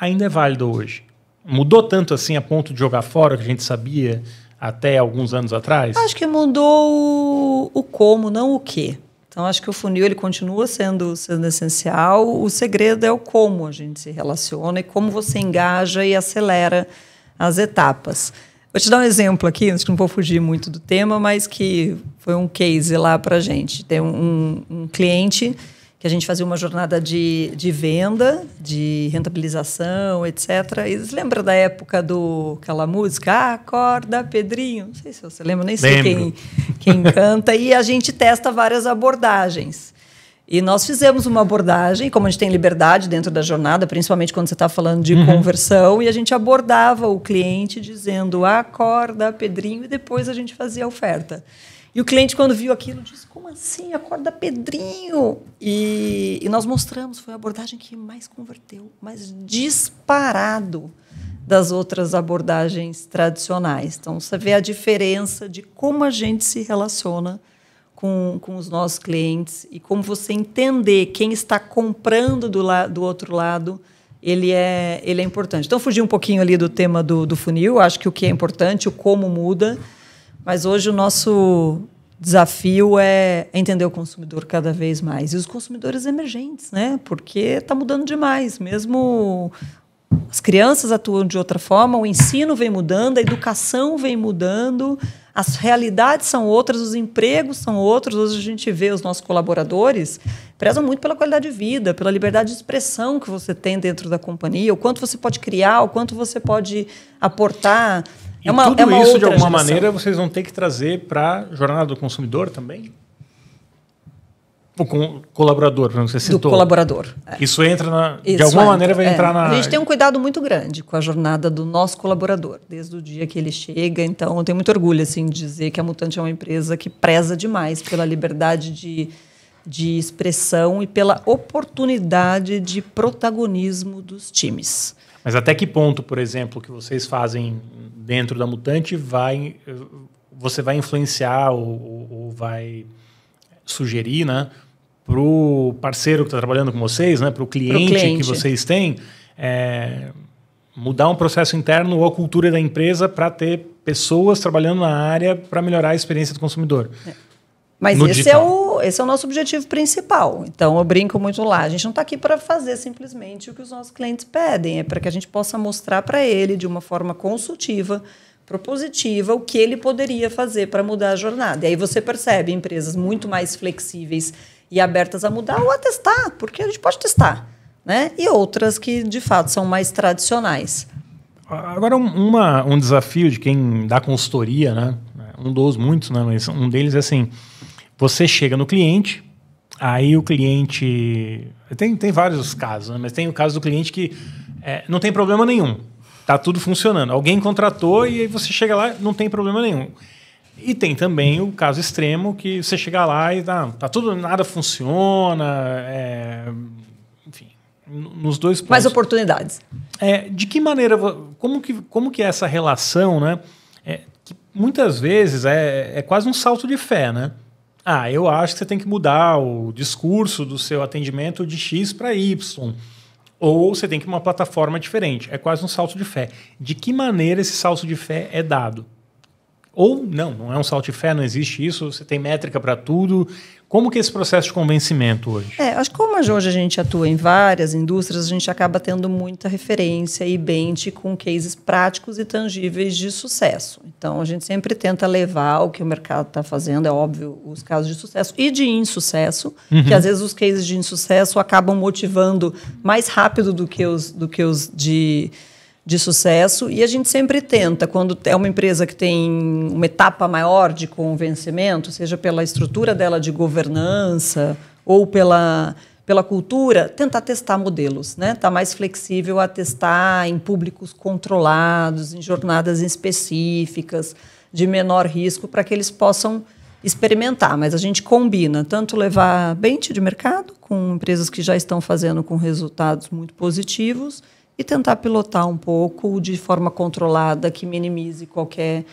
ainda é válido hoje? Mudou tanto assim a ponto de jogar fora o que a gente sabia até alguns anos atrás? Acho que mudou o como, não o quê. Então, acho que o funil ele continua sendo essencial. O segredo é o como a gente se relaciona e como você engaja e acelera as etapas. Vou te dar um exemplo aqui, acho que não vou fugir muito do tema, mas que foi um case lá para a gente. Tem um cliente que a gente fazia uma jornada de venda, de rentabilização, etc. E você lembra da época daquela música? Acorda, Pedrinho. Não sei se você lembra, nem sei quem canta. E a gente testa várias abordagens. E nós fizemos uma abordagem, como a gente tem liberdade dentro da jornada, principalmente quando você está falando de conversão, e a gente abordava o cliente dizendo, acorda, Pedrinho, e depois a gente fazia a oferta. E o cliente, quando viu aquilo, disse, como assim, acorda, Pedrinho? E nós mostramos, foi a abordagem que mais converteu, mais disparado das outras abordagens tradicionais. Então, você vê a diferença de como a gente se relaciona com os nossos clientes e como você entender quem está comprando do outro lado, ele é importante. Então, fugir um pouquinho ali do tema do funil, acho que o que é importante, o como muda, mas hoje o nosso desafio é entender o consumidor cada vez mais. E os consumidores emergentes, né? Porque está mudando demais. Mesmo as crianças atuam de outra forma, o ensino vem mudando, a educação vem mudando, as realidades são outras, os empregos são outros. Hoje a gente vê os nossos colaboradores prezam muito pela qualidade de vida, pela liberdade de expressão que você tem dentro da companhia, o quanto você pode criar, o quanto você pode aportar. E tudo isso, de alguma maneira, vocês vão ter que trazer para a jornada do consumidor também? O colaborador, como você citou. Do colaborador. Isso entra de alguma maneira vai entrar na... A gente tem um cuidado muito grande com a jornada do nosso colaborador, desde o dia que ele chega. Então, eu tenho muito orgulho assim, de dizer que a Mutante é uma empresa que preza demais pela liberdade de expressão e pela oportunidade de protagonismo dos times. Mas até que ponto, por exemplo, que vocês fazem dentro da Mutante você vai influenciar ou vai sugerir, né, para o parceiro que está trabalhando com vocês, né, para o cliente que vocês têm, mudar um processo interno ou a cultura da empresa para ter pessoas trabalhando na área para melhorar a experiência do consumidor. Mas esse é o nosso objetivo principal. Então, eu brinco muito lá. A gente não está aqui para fazer simplesmente o que os nossos clientes pedem. É para que a gente possa mostrar para ele, de uma forma consultiva, propositiva, o que ele poderia fazer para mudar a jornada. E aí você percebe empresas muito mais flexíveis e abertas a mudar ou a testar, porque a gente pode testar, né? E outras que, de fato, são mais tradicionais. Agora, um desafio de quem dá consultoria, né? Um dos muitos, né? Mas um deles é assim, você chega no cliente, aí o cliente... Tem vários casos, né? Mas tem o caso do cliente que não tem problema nenhum. Está tudo funcionando. Alguém contratou e aí você chega lá, não tem problema nenhum. E tem também o caso extremo que você chega lá e tá tudo, nada funciona. Enfim, nos dois pontos. Mais oportunidades. De que maneira, como que é essa relação, né? Que muitas vezes é quase um salto de fé, né? Eu acho que você tem que mudar o discurso do seu atendimento de X para Y. Ou você tem que ir para uma plataforma diferente. É quase um salto de fé. De que maneira esse salto de fé é dado? Ou não é um salto de fé, não existe isso, você tem métrica para tudo. Como que é esse processo de convencimento hoje? Acho que como hoje a gente atua em várias indústrias, a gente acaba tendo muita referência e bench com cases práticos e tangíveis de sucesso. Então, a gente sempre tenta levar o que o mercado está fazendo, é óbvio, os casos de sucesso e de insucesso, que às vezes os cases de insucesso acabam motivando mais rápido do que os de sucesso, e a gente sempre tenta, quando é uma empresa que tem uma etapa maior de convencimento, seja pela estrutura dela de governança ou pela cultura, tentar testar modelos, né? Tá mais flexível a testar em públicos controlados, em jornadas específicas, de menor risco, para que eles possam experimentar. Mas a gente combina tanto levar bench de mercado com empresas que já estão fazendo com resultados muito positivos e tentar pilotar um pouco de forma controlada, que minimize qualquer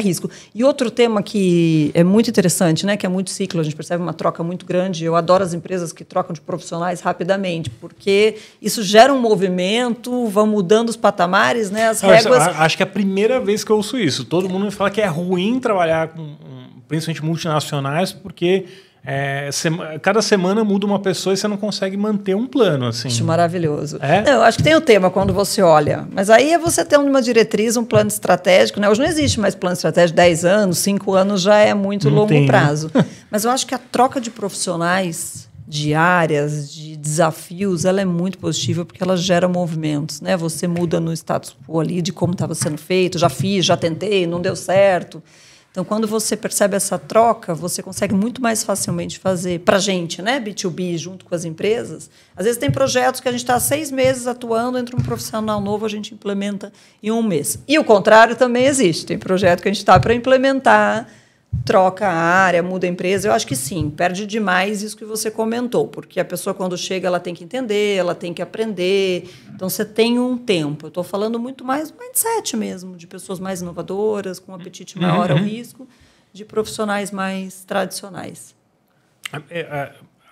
risco. E outro tema que é muito interessante, né, que é muito ciclo, a gente percebe uma troca muito grande. Eu adoro as empresas que trocam de profissionais rapidamente, porque isso gera um movimento, vão mudando os patamares, né, as réguas. Acho que é a primeira vez que eu ouço isso. Todo mundo me fala que é ruim trabalhar com principalmente multinacionais, porque cada semana muda uma pessoa e você não consegue manter um plano. Assim. Acho maravilhoso. Não, acho que tem o tema quando você olha, mas aí é você ter uma diretriz, um plano estratégico. Né? Hoje não existe mais plano estratégico, 10 anos, 5 anos já é muito longo prazo. Mas eu acho que a troca de profissionais, de áreas, de desafios, ela é muito positiva porque ela gera movimentos. Né? Você muda no status quo ali de como estava sendo feito, já fiz, já tentei, não deu certo. Então, quando você percebe essa troca, você consegue muito mais facilmente fazer, para a gente, né, B2B, junto com as empresas. Às vezes tem projetos que a gente está há 6 meses atuando, entra um profissional novo, a gente implementa em 1 mês. E o contrário também existe. Tem projeto que a gente está para implementar, troca a área, muda a empresa. Eu acho que sim, perde demais isso que você comentou, porque a pessoa, quando chega, ela tem que entender, ela tem que aprender. Então, você tem um tempo. Eu estou falando muito mais do mindset mesmo, de pessoas mais inovadoras, com um apetite maior ao risco, de profissionais mais tradicionais.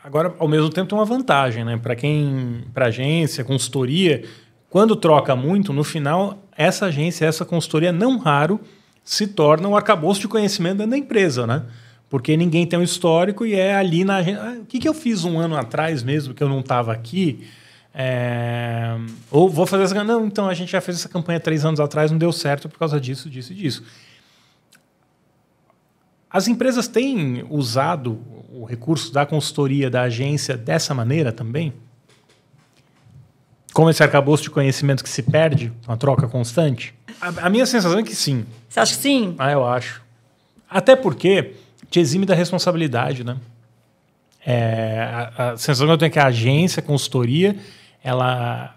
Agora, ao mesmo tempo, tem uma vantagem, né? Para agência, consultoria, quando troca muito, no final, essa agência, essa consultoria, não raro, se torna um arcabouço de conhecimento dentro da empresa, né? Porque ninguém tem um histórico e é ali na agência. O que eu fiz 1 ano atrás mesmo, que eu não estava aqui? Ou vou fazer essa... Não, então a gente já fez essa campanha 3 anos atrás, não deu certo por causa disso, disso e disso. As empresas têm usado o recurso da consultoria, da agência, dessa maneira também? Como esse arcabouço de conhecimento que se perde, uma troca constante? A minha sensação é que sim. Você acha que sim? Eu acho. Até porque te exime da responsabilidade, né? A sensação que eu tenho é que a agência, a consultoria, ela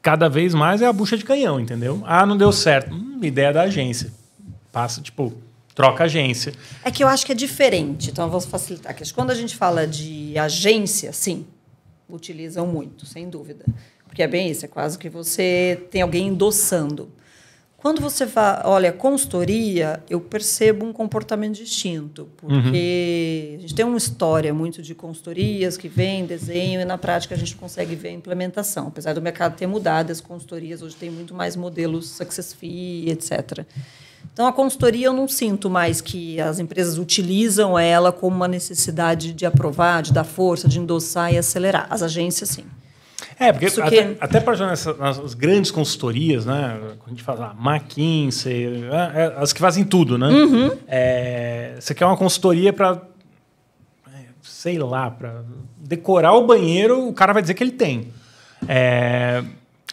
cada vez mais é a bucha de canhão, entendeu? Não deu certo. Ideia da agência. Passa, troca a agência. É que eu acho que é diferente. Então, eu vou facilitar aqui. Quando a gente fala de agência, sim, utilizam muito, sem dúvida. Porque é bem isso, é quase que você tem alguém endossando. Quando você olha consultoria, eu percebo um comportamento distinto, porque a gente tem uma história muito de consultorias que vem, desenho, e na prática a gente consegue ver a implementação. Apesar do mercado ter mudado, as consultorias hoje têm muito mais modelos success fee, etc. Então, a consultoria eu não sinto mais que as empresas utilizam ela como uma necessidade de aprovar, de dar força, de endossar e acelerar. As agências, sim. Porque até para as grandes consultorias, né? Quando a gente fala McKinsey, as que fazem tudo, né? Você quer uma consultoria para, sei lá, para decorar o banheiro, o cara vai dizer que ele tem.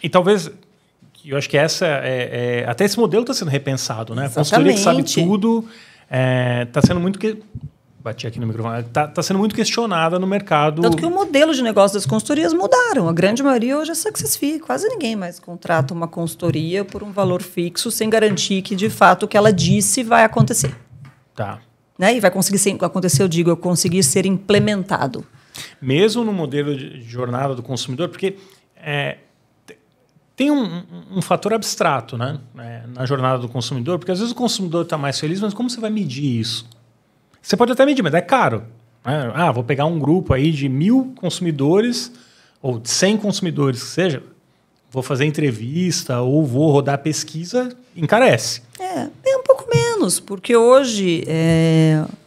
E talvez, eu acho que até esse modelo está sendo repensado, né? A consultoria que sabe tudo está sendo muito bati aqui no microfone. Está sendo muito questionada no mercado. Tanto que o modelo de negócio das consultorias mudaram. A grande maioria hoje é success fee. Quase ninguém mais contrata uma consultoria por um valor fixo sem garantir que, de fato, o que ela disse vai acontecer. Tá. Né? E vai conseguir acontecer, eu conseguir ser implementado. Mesmo no modelo de jornada do consumidor, porque tem um fator abstrato, né? Na jornada do consumidor, porque às vezes o consumidor está mais feliz, mas como você vai medir isso? Você pode até medir, mas é caro. Vou pegar um grupo aí de 1.000 consumidores ou de 100 consumidores, que seja, vou fazer entrevista ou vou rodar pesquisa, encarece. É um pouco menos, porque hoje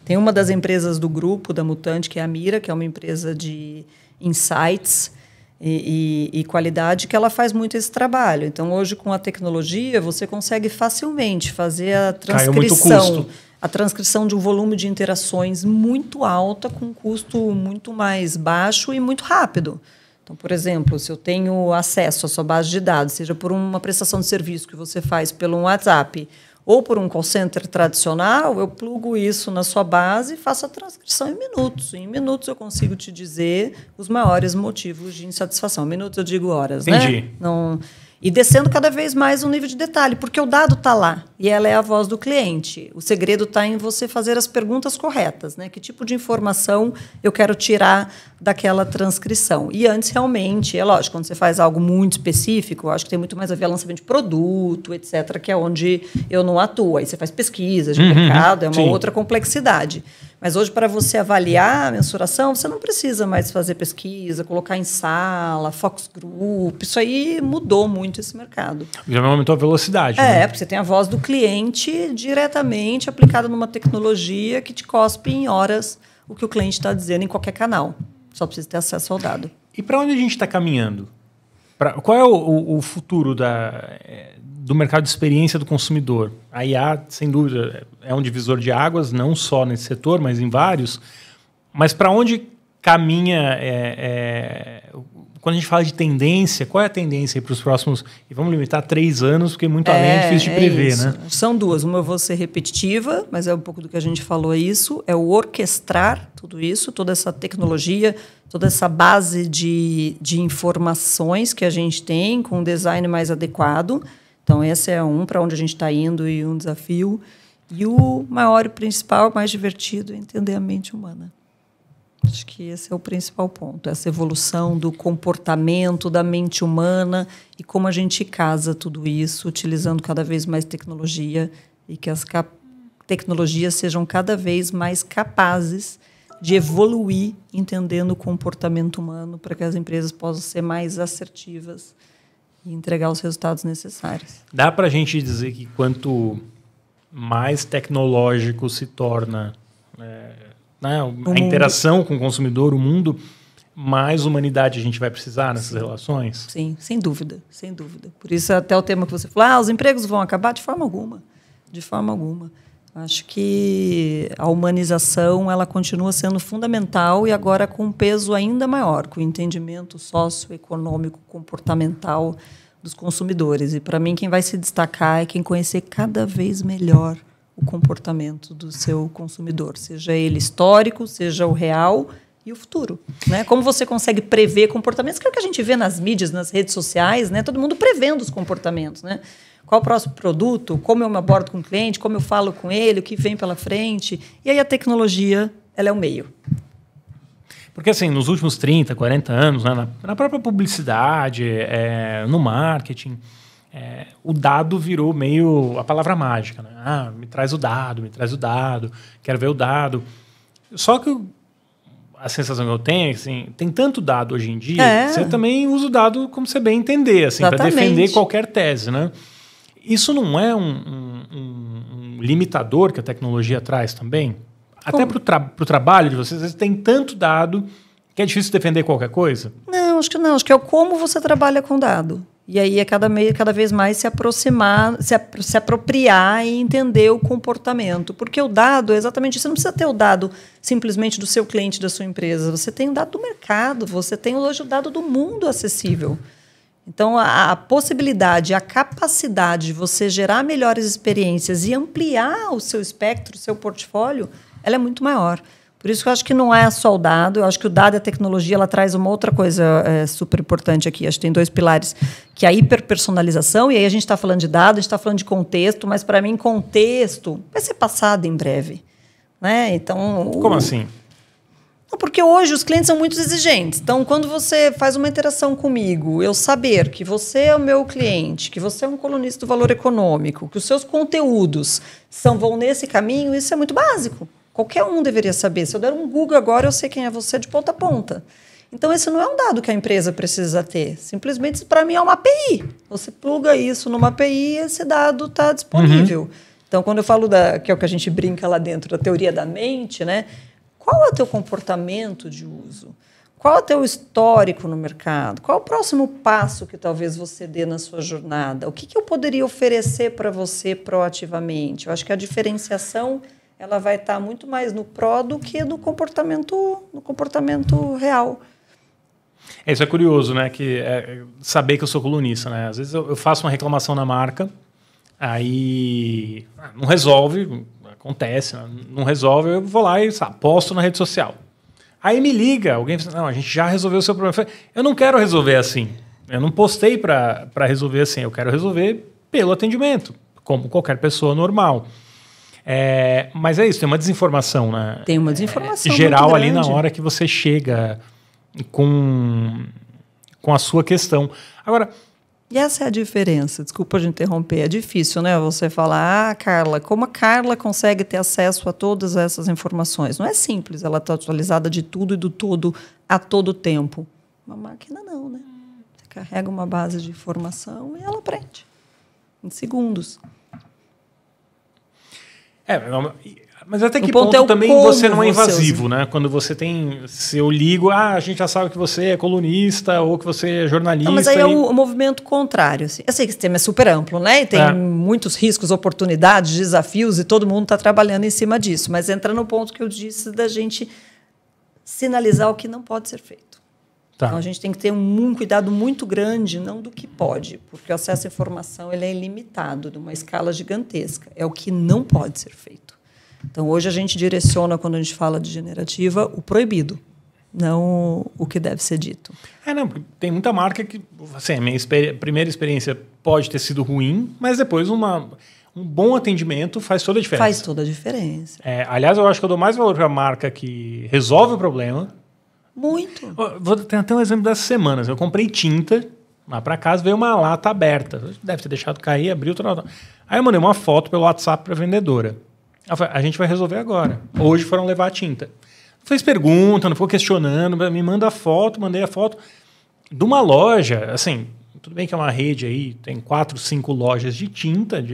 tem uma das empresas do grupo da Mutante, que é a Mira, que é uma empresa de insights e qualidade, que ela faz muito esse trabalho. Então, hoje, com a tecnologia, você consegue facilmente fazer a transcrição. Caiu muito custo. A transcrição de um volume de interações muito alta, com um custo muito mais baixo e muito rápido. Então, por exemplo, se eu tenho acesso à sua base de dados, seja por uma prestação de serviço que você faz pelo WhatsApp ou por um call center tradicional, eu plugo isso na sua base e faço a transcrição em minutos. Em minutos eu consigo te dizer os maiores motivos de insatisfação. Minutos eu digo horas, Entendi. né? Não... E descendo cada vez mais o nível de detalhe, porque o dado está lá e ela é a voz do cliente. O segredo está em você fazer as perguntas corretas, né? Que tipo de informação eu quero tirar daquela transcrição? E antes, realmente, é lógico, quando você faz algo muito específico, eu acho que tem muito mais a ver com lançamento de produto, etc., que é onde eu não atuo. Aí você faz pesquisa de mercado, é uma outra complexidade. Mas hoje, para você avaliar a mensuração, você não precisa mais fazer pesquisa, colocar em sala, focus group. Isso aí mudou muito esse mercado. Já aumentou a velocidade. Né? Porque você tem a voz do cliente diretamente aplicada numa tecnologia que te cospe em horas o que o cliente está dizendo em qualquer canal. Só precisa ter acesso ao dado. E para onde a gente está caminhando? Qual é o futuro do mercado de experiência do consumidor? A IA, sem dúvida, é um divisor de águas, não só nesse setor, mas em vários. Mas para onde caminha... quando a gente fala de tendência, qual é a tendência para os próximos... E vamos limitar a 3 anos, porque muito além é difícil de prever, isso. Né? São duas. Uma eu vou ser repetitiva, mas é um pouco do que a gente falou, é isso. É o orquestrar tudo isso, toda essa tecnologia, toda essa base de informações que a gente tem com um design mais adequado. Então, esse é para onde a gente está indo e um desafio. E o maior e principal, mais divertido, é entender a mente humana. Acho que esse é o principal ponto, essa evolução do comportamento da mente humana e como a gente casa tudo isso, utilizando cada vez mais tecnologia e que as tecnologias sejam cada vez mais capazes de evoluir entendendo o comportamento humano para que as empresas possam ser mais assertivas e entregar os resultados necessários. Dá para a gente dizer que quanto mais tecnológico se torna a interação com o consumidor, o mundo, mais humanidade a gente vai precisar nessas relações? Sim, sem dúvida, sem dúvida. Por isso, até o tema que você falou, os empregos vão acabar? De forma alguma. De forma alguma. Acho que a humanização ela continua sendo fundamental e agora com um peso ainda maior, com o entendimento socioeconômico, comportamental dos consumidores. E, para mim, quem vai se destacar é quem conhecer cada vez melhor o comportamento do seu consumidor, seja ele histórico, seja o real e o futuro. Né? Como você consegue prever comportamentos, que é o que a gente vê nas mídias, nas redes sociais, né? Todo mundo prevendo os comportamentos. Né? Qual o próximo produto, como eu me abordo com o cliente, como eu falo com ele, o que vem pela frente. E aí a tecnologia ela é o meio. Porque, assim, nos últimos 30, 40 anos, né, na própria publicidade, no marketing, o dado virou meio a palavra mágica. Né? Me traz o dado, quero ver o dado. Só que a sensação que eu tenho é assim, tem tanto dado hoje em dia, você também usa o dado como você bem entender, assim, para defender qualquer tese. Né? Isso não é um limitador que a tecnologia traz também? Até para o trabalho de vocês, às vezes tem tanto dado que é difícil defender qualquer coisa? Não, acho que não. Acho que é o como você trabalha com dado. E aí é cada vez mais se aproximar, se apropriar e entender o comportamento. Porque o dado é exatamente isso. Você não precisa ter o dado simplesmente do seu cliente, da sua empresa. Você tem o dado do mercado, você tem hoje o dado do mundo acessível. Então, a possibilidade, a capacidade de você gerar melhores experiências e ampliar o seu espectro, o seu portfólio, ela é muito maior. Por isso que eu acho que não é só o dado, eu acho que o dado e a tecnologia ela traz uma outra coisa super importante aqui. Acho que tem 2 pilares, que é a hiperpersonalização, e aí a gente está falando de dado, a gente está falando de contexto, mas, para mim, contexto vai ser passado em breve. Né? Então, como assim? Porque hoje os clientes são muito exigentes. Então, quando você faz uma interação comigo, eu saber que você é o meu cliente, que você é um colunista do Valor Econômico, que os seus conteúdos vão nesse caminho, isso é muito básico. Qualquer um deveria saber. Se eu der um Google agora, eu sei quem é você de ponta a ponta. Então, esse não é um dado que a empresa precisa ter. Simplesmente, para mim, é uma API. Você pluga isso numa API e esse dado está disponível. Então, quando eu falo que é o que a gente brinca lá dentro, da teoria da mente, né? Qual é o teu comportamento de uso? Qual é o teu histórico no mercado? Qual é o próximo passo que talvez você dê na sua jornada? O que eu poderia oferecer para você proativamente? Eu acho que a diferenciação ela vai estar muito mais no pró do que no comportamento real. Isso é curioso, né? Saber que eu sou colunista. Né? Às vezes eu faço uma reclamação na marca, aí não resolve... Acontece, não resolve, eu vou lá e posto na rede social. Aí me liga, alguém fala, não, a gente já resolveu o seu problema. Eu não quero resolver assim. Eu não postei para resolver assim, eu quero resolver pelo atendimento, como qualquer pessoa normal. Mas é isso, tem uma desinformação, né? Tem uma desinformação geral muito ali na grande. hora que você chega com a sua questão. Agora, E essa é a diferença. Desculpa de interromper. É difícil, né? Você falar, Carla, como a Carla consegue ter acesso a todas essas informações? Não é simples. Ela está atualizada de tudo e do todo a todo tempo. Uma máquina não, né? Você carrega uma base de informação e ela aprende. Em segundos. mas até que O ponto ponto é o também como você não é você invasivo, né? Quando você tem... Se eu ligo, a gente já sabe que você é colunista ou que você é jornalista. Não, mas aí é o movimento contrário. Assim. Eu sei que esse tema é super amplo, né? E tem muitos riscos, oportunidades, desafios, e todo mundo está trabalhando em cima disso. Mas entra no ponto que eu disse da gente sinalizar o que não pode ser feito. Tá. Então, a gente tem que ter um cuidado muito grande, não do que pode, porque o acesso à informação ele é ilimitado, numa escala gigantesca. É o que não pode ser feito. Então, hoje a gente direciona, quando a gente fala de generativa, o proibido, não o que deve ser dito. Não, porque tem muita marca que... Assim, a minha primeira experiência pode ter sido ruim, mas depois um bom atendimento faz toda a diferença. Faz toda a diferença. Aliás, eu acho que eu dou mais valor para a marca que resolve o problema. Muito. Vou ter até um exemplo das semanas. Eu comprei tinta, lá para casa veio uma lata aberta. Deve ter deixado cair, abriu. Aí eu mandei uma foto pelo WhatsApp para a vendedora. Ela falou, a gente vai resolver agora. Hoje foram levar a tinta. Não fez pergunta, não ficou questionando, me manda a foto, mandei a foto de uma loja, assim, tudo bem que é uma rede aí, tem 4, 5 lojas de tinta,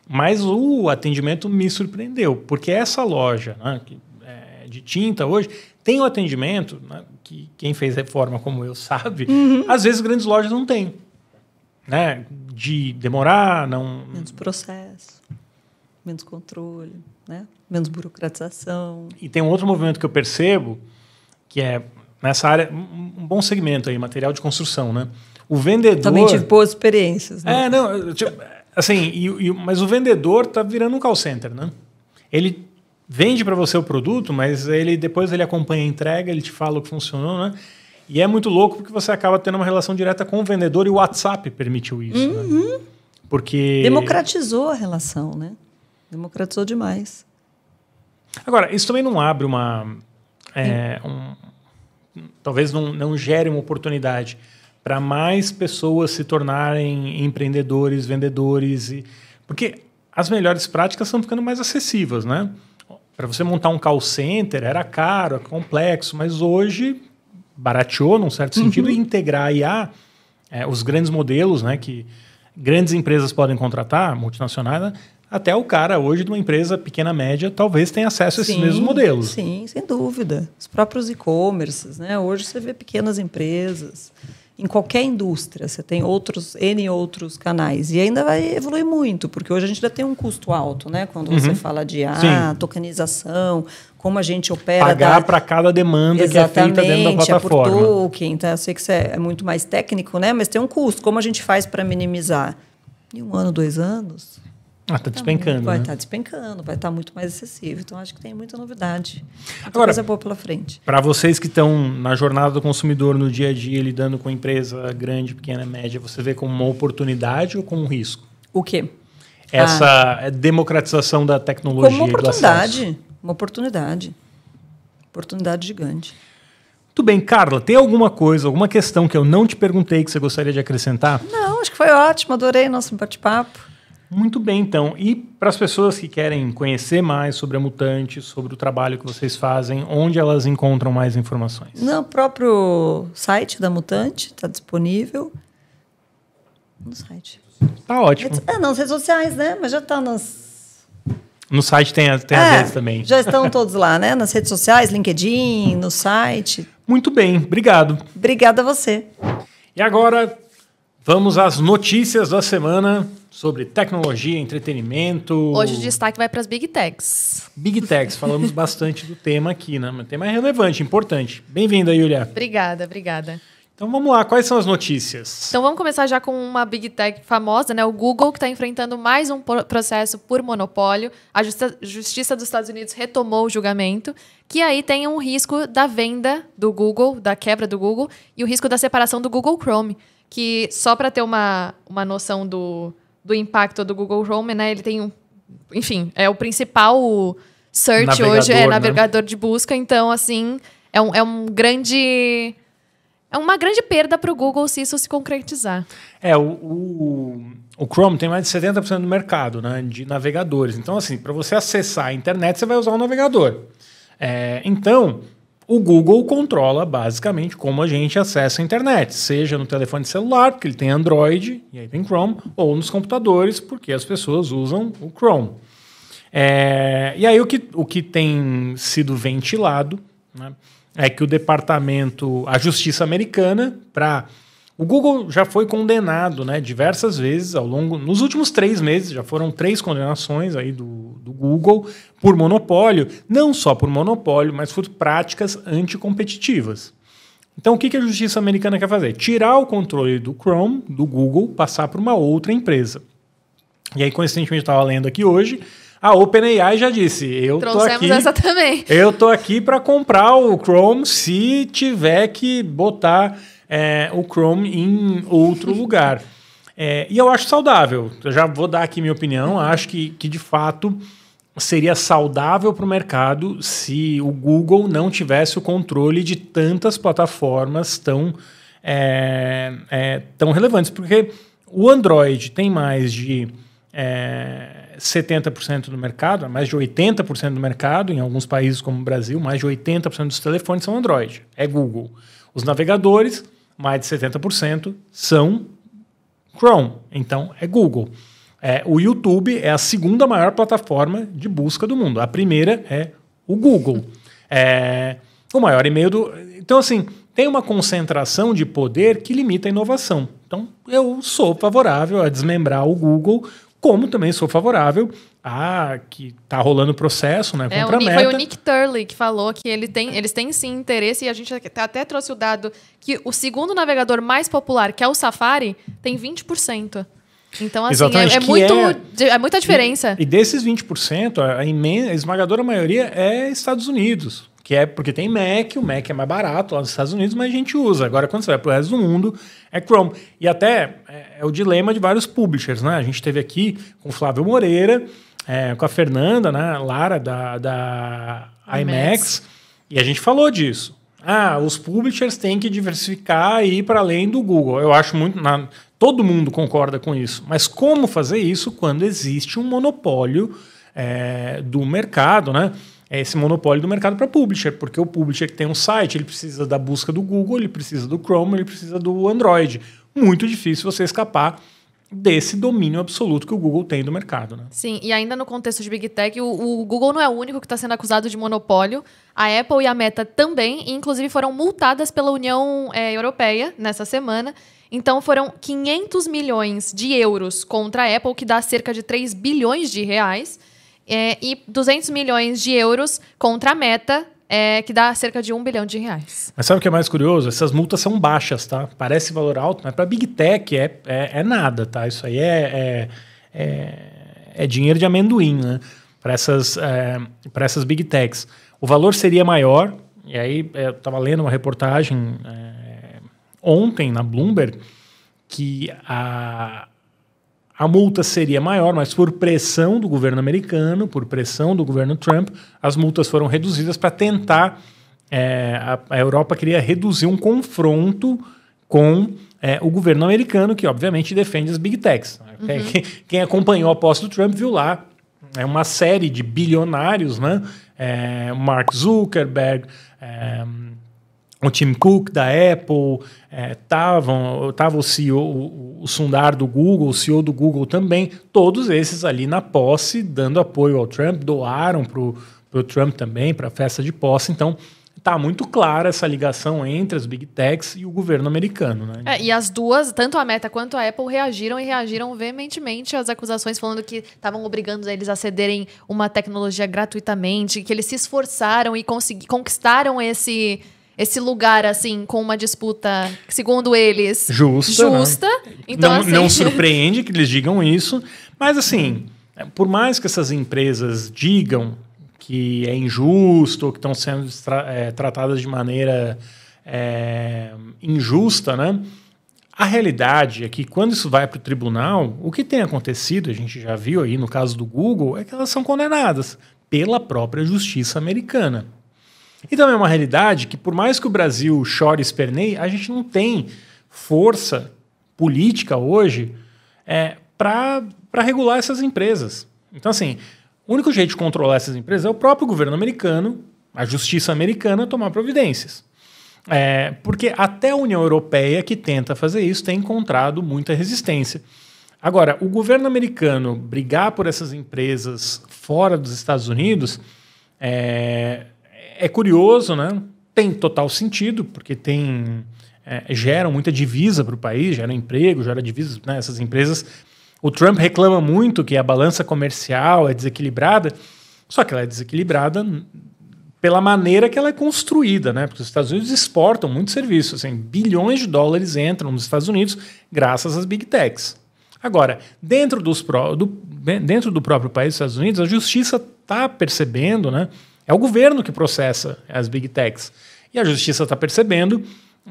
mas o atendimento me surpreendeu, porque essa loja, né, de tinta hoje tem o atendimento, né, que quem fez reforma como eu sabe, às vezes grandes lojas não têm. Né, de demorar, não... Menos processo. Menos controle, né? Menos burocratização. E tem um outro movimento que eu percebo, que é nessa área, um bom segmento aí, material de construção, né? O vendedor... Também tive boas experiências, né? Mas o vendedor está virando um call center, né? Ele vende para você o produto, mas depois ele acompanha a entrega, ele te fala o que funcionou, né? E é muito louco porque você acaba tendo uma relação direta com o vendedor e o WhatsApp permitiu isso, né? Porque... Democratizou a relação, né? Democratizou demais. Agora, isso também não abre talvez não gere uma oportunidade para mais pessoas se tornarem empreendedores, vendedores. Porque as melhores práticas estão ficando mais acessíveis, né? Para você montar um call center era caro, é complexo, mas hoje barateou, num certo sentido, e integrar a IA, os grandes modelos, né, que grandes empresas podem contratar, multinacionais, né? Até o cara hoje de uma empresa pequena, média, talvez tenha acesso a esses mesmos modelos. Sim, sem dúvida. Os próprios e-commerces, né? Hoje você vê pequenas empresas. Em qualquer indústria, você tem N outros canais. E ainda vai evoluir muito, porque hoje a gente ainda tem um custo alto, né? Quando você fala de tokenização, como a gente opera... Pagar para cada demanda que é feita dentro da plataforma. É por token, tá? Eu sei que isso é muito mais técnico, né? Mas tem um custo. Como a gente faz para minimizar? Em 1 ano, 2 anos... Está despencando. Vai estar despencando, vai estar muito mais acessível. Então, acho que tem muita novidade. Muita Agora, coisa boa pela frente. Para vocês que estão na jornada do consumidor no dia a dia, lidando com empresa grande, pequena, média, você vê como uma oportunidade ou como um risco? O quê? Essa democratização da tecnologia. Como uma oportunidade. E do acesso. Uma oportunidade. Oportunidade gigante. Muito bem, Carla, tem alguma coisa, alguma questão que eu não te perguntei que você gostaria de acrescentar? Não, acho que foi ótimo. Adorei nosso bate-papo. Muito bem, então. E para as pessoas que querem conhecer mais sobre a Mutante, sobre o trabalho que vocês fazem, onde elas encontram mais informações? No próprio site da Mutante, está disponível. No site. Tá ótimo. Nas redes sociais, né? Mas já está nas... No site tem as redes também. Já estão todos lá, né? Nas redes sociais, LinkedIn, no site. Muito bem, obrigado. Obrigada a você. E agora, vamos às notícias da semana sobre tecnologia, entretenimento. Hoje o destaque vai para as Big Techs. Big Techs, falamos bastante do tema aqui, né? O tema é relevante, importante. Bem-vinda, Yulia. Obrigada. Então vamos lá, quais são as notícias? Então vamos começar já com uma Big Tech famosa, né? O Google, que está enfrentando mais um processo por monopólio. A Justiça dos Estados Unidos retomou o julgamento, que aí tem um risco da venda do Google, da quebra do Google, e o risco da separação do Google Chrome, que só para ter uma noção do impacto do Google Chrome, né? Ele tem enfim, é o principal search navegador, hoje, né? navegador de busca. Então, assim, é uma grande perda para o Google se isso se concretizar. O Chrome tem mais de 70% do mercado, né, de navegadores. Então, assim, para você acessar a internet, você vai usar um navegador. Então, o Google controla basicamente como a gente acessa a internet, seja no telefone celular, porque ele tem Android, e aí tem Chrome, ou nos computadores, porque as pessoas usam o Chrome. E aí o que tem sido ventilado, né, é que a Justiça Americana, o Google já foi condenado, né, diversas vezes nos últimos 3 meses, já foram 3 condenações aí do Google por monopólio, não só por monopólio, mas por práticas anticompetitivas. Então, o que a Justiça Americana quer fazer? Tirar o controle do Chrome, do Google, passar para uma outra empresa. E aí, coincidentemente, eu estava lendo aqui hoje, a OpenAI já disse, eu tô aqui para comprar o Chrome se tiver que botar o Chrome em outro lugar. E eu acho saudável. Eu já vou dar aqui minha opinião. Acho que de fato seria saudável para o mercado se o Google não tivesse o controle de tantas plataformas tão relevantes. Porque o Android tem mais de 70% do mercado, mais de 80% do mercado, em alguns países como o Brasil, mais de 80% dos telefones são Android. É Google. Os navegadores, mais de 70% são Chrome. Então, é Google. O YouTube é a segunda maior plataforma de busca do mundo. A primeira é o Google. O maior e-mail do... Então, assim, tem uma concentração de poder que limita a inovação. Então, eu sou favorável a desmembrar o Google, como também sou favorável a que está rolando processo, né, contra a Meta. Foi o Nick Turley que falou que eles têm sim interesse, e a gente até trouxe o dado que o segundo navegador mais popular, que é o Safari, tem 20%. Então, assim, é muita diferença. E desses 20%, a esmagadora maioria é Estados Unidos, que é porque tem Mac, o Mac é mais barato lá nos Estados Unidos, mas a gente usa. Agora, quando você vai para o resto do mundo, é Chrome. E até é o dilema de vários publishers, né? A gente teve aqui com o Flávio Moreira, com a Fernanda, né, Lara, da IMAX, e a gente falou disso. Os publishers têm que diversificar e ir para além do Google. Eu acho muito... Todo mundo concorda com isso. Mas como fazer isso quando existe um monopólio do mercado, né? Esse monopólio do mercado para publisher, porque o publisher que tem um site, ele precisa da busca do Google, ele precisa do Chrome, ele precisa do Android. Muito difícil você escapar desse domínio absoluto que o Google tem do mercado, né? Sim, e ainda no contexto de Big Tech, o Google não é o único que está sendo acusado de monopólio. A Apple e a Meta também, e inclusive foram multadas pela União Europeia nessa semana. Então foram 500 milhões de euros contra a Apple, que dá cerca de 3 bilhões de reais, e 200 milhões de euros contra a Meta, que dá cerca de 1 bilhão de reais. Mas sabe o que é mais curioso? Essas multas são baixas, tá? Parece valor alto, mas para Big Tech é nada, tá? Isso aí é dinheiro de amendoim, né? Para essas Big Techs. O valor seria maior, e aí eu estava lendo uma reportagem ontem na Bloomberg que a multa seria maior, mas por pressão do governo americano, por pressão do governo Trump, as multas foram reduzidas para tentar... a Europa queria reduzir um confronto com o governo americano, que obviamente defende as Big Techs. Uhum. Quem acompanhou a posse do Trump viu lá uma série de bilionários, né? Mark Zuckerberg... o Tim Cook da Apple, tava o CEO, o Sundar do Google, o CEO do Google também, todos esses ali na posse, dando apoio ao Trump, doaram pro Trump também, para a festa de posse. Então, está muito clara essa ligação entre as Big Techs e o governo americano, né? E as duas, tanto a Meta quanto a Apple, reagiram veementemente às acusações, falando que estavam obrigando eles a cederem uma tecnologia gratuitamente, que eles se esforçaram e conquistaram esse lugar, assim, com uma disputa, segundo eles, justa. Né? Então, não surpreende que eles digam isso, mas, assim, por mais que essas empresas digam que é injusto ou que estão sendo tratadas de maneira injusta, né? A realidade é que quando isso vai para o tribunal, o que tem acontecido, a gente já viu aí no caso do Google, é que elas são condenadas pela própria justiça americana. E também é uma realidade que, por mais que o Brasil chore e esperneie, a gente não tem força política hoje para regular essas empresas. Então, assim, o único jeito de controlar essas empresas é o próprio governo americano, a justiça americana, tomar providências. Porque até a União Europeia, que tenta fazer isso, tem encontrado muita resistência. Agora, o governo americano brigar por essas empresas fora dos Estados Unidos é curioso, né? Tem total sentido, porque geram muita divisa para o país, geram emprego, gera divisas, né? Essas empresas. O Trump reclama muito que a balança comercial é desequilibrada, só que ela é desequilibrada pela maneira que ela é construída, né? Porque os Estados Unidos exportam muitos serviços, assim, bilhões de dólares entram nos Estados Unidos graças às Big Techs. Agora, dentro do próprio país dos Estados Unidos, a justiça está percebendo, né? É o governo que processa as Big Techs. E a justiça está percebendo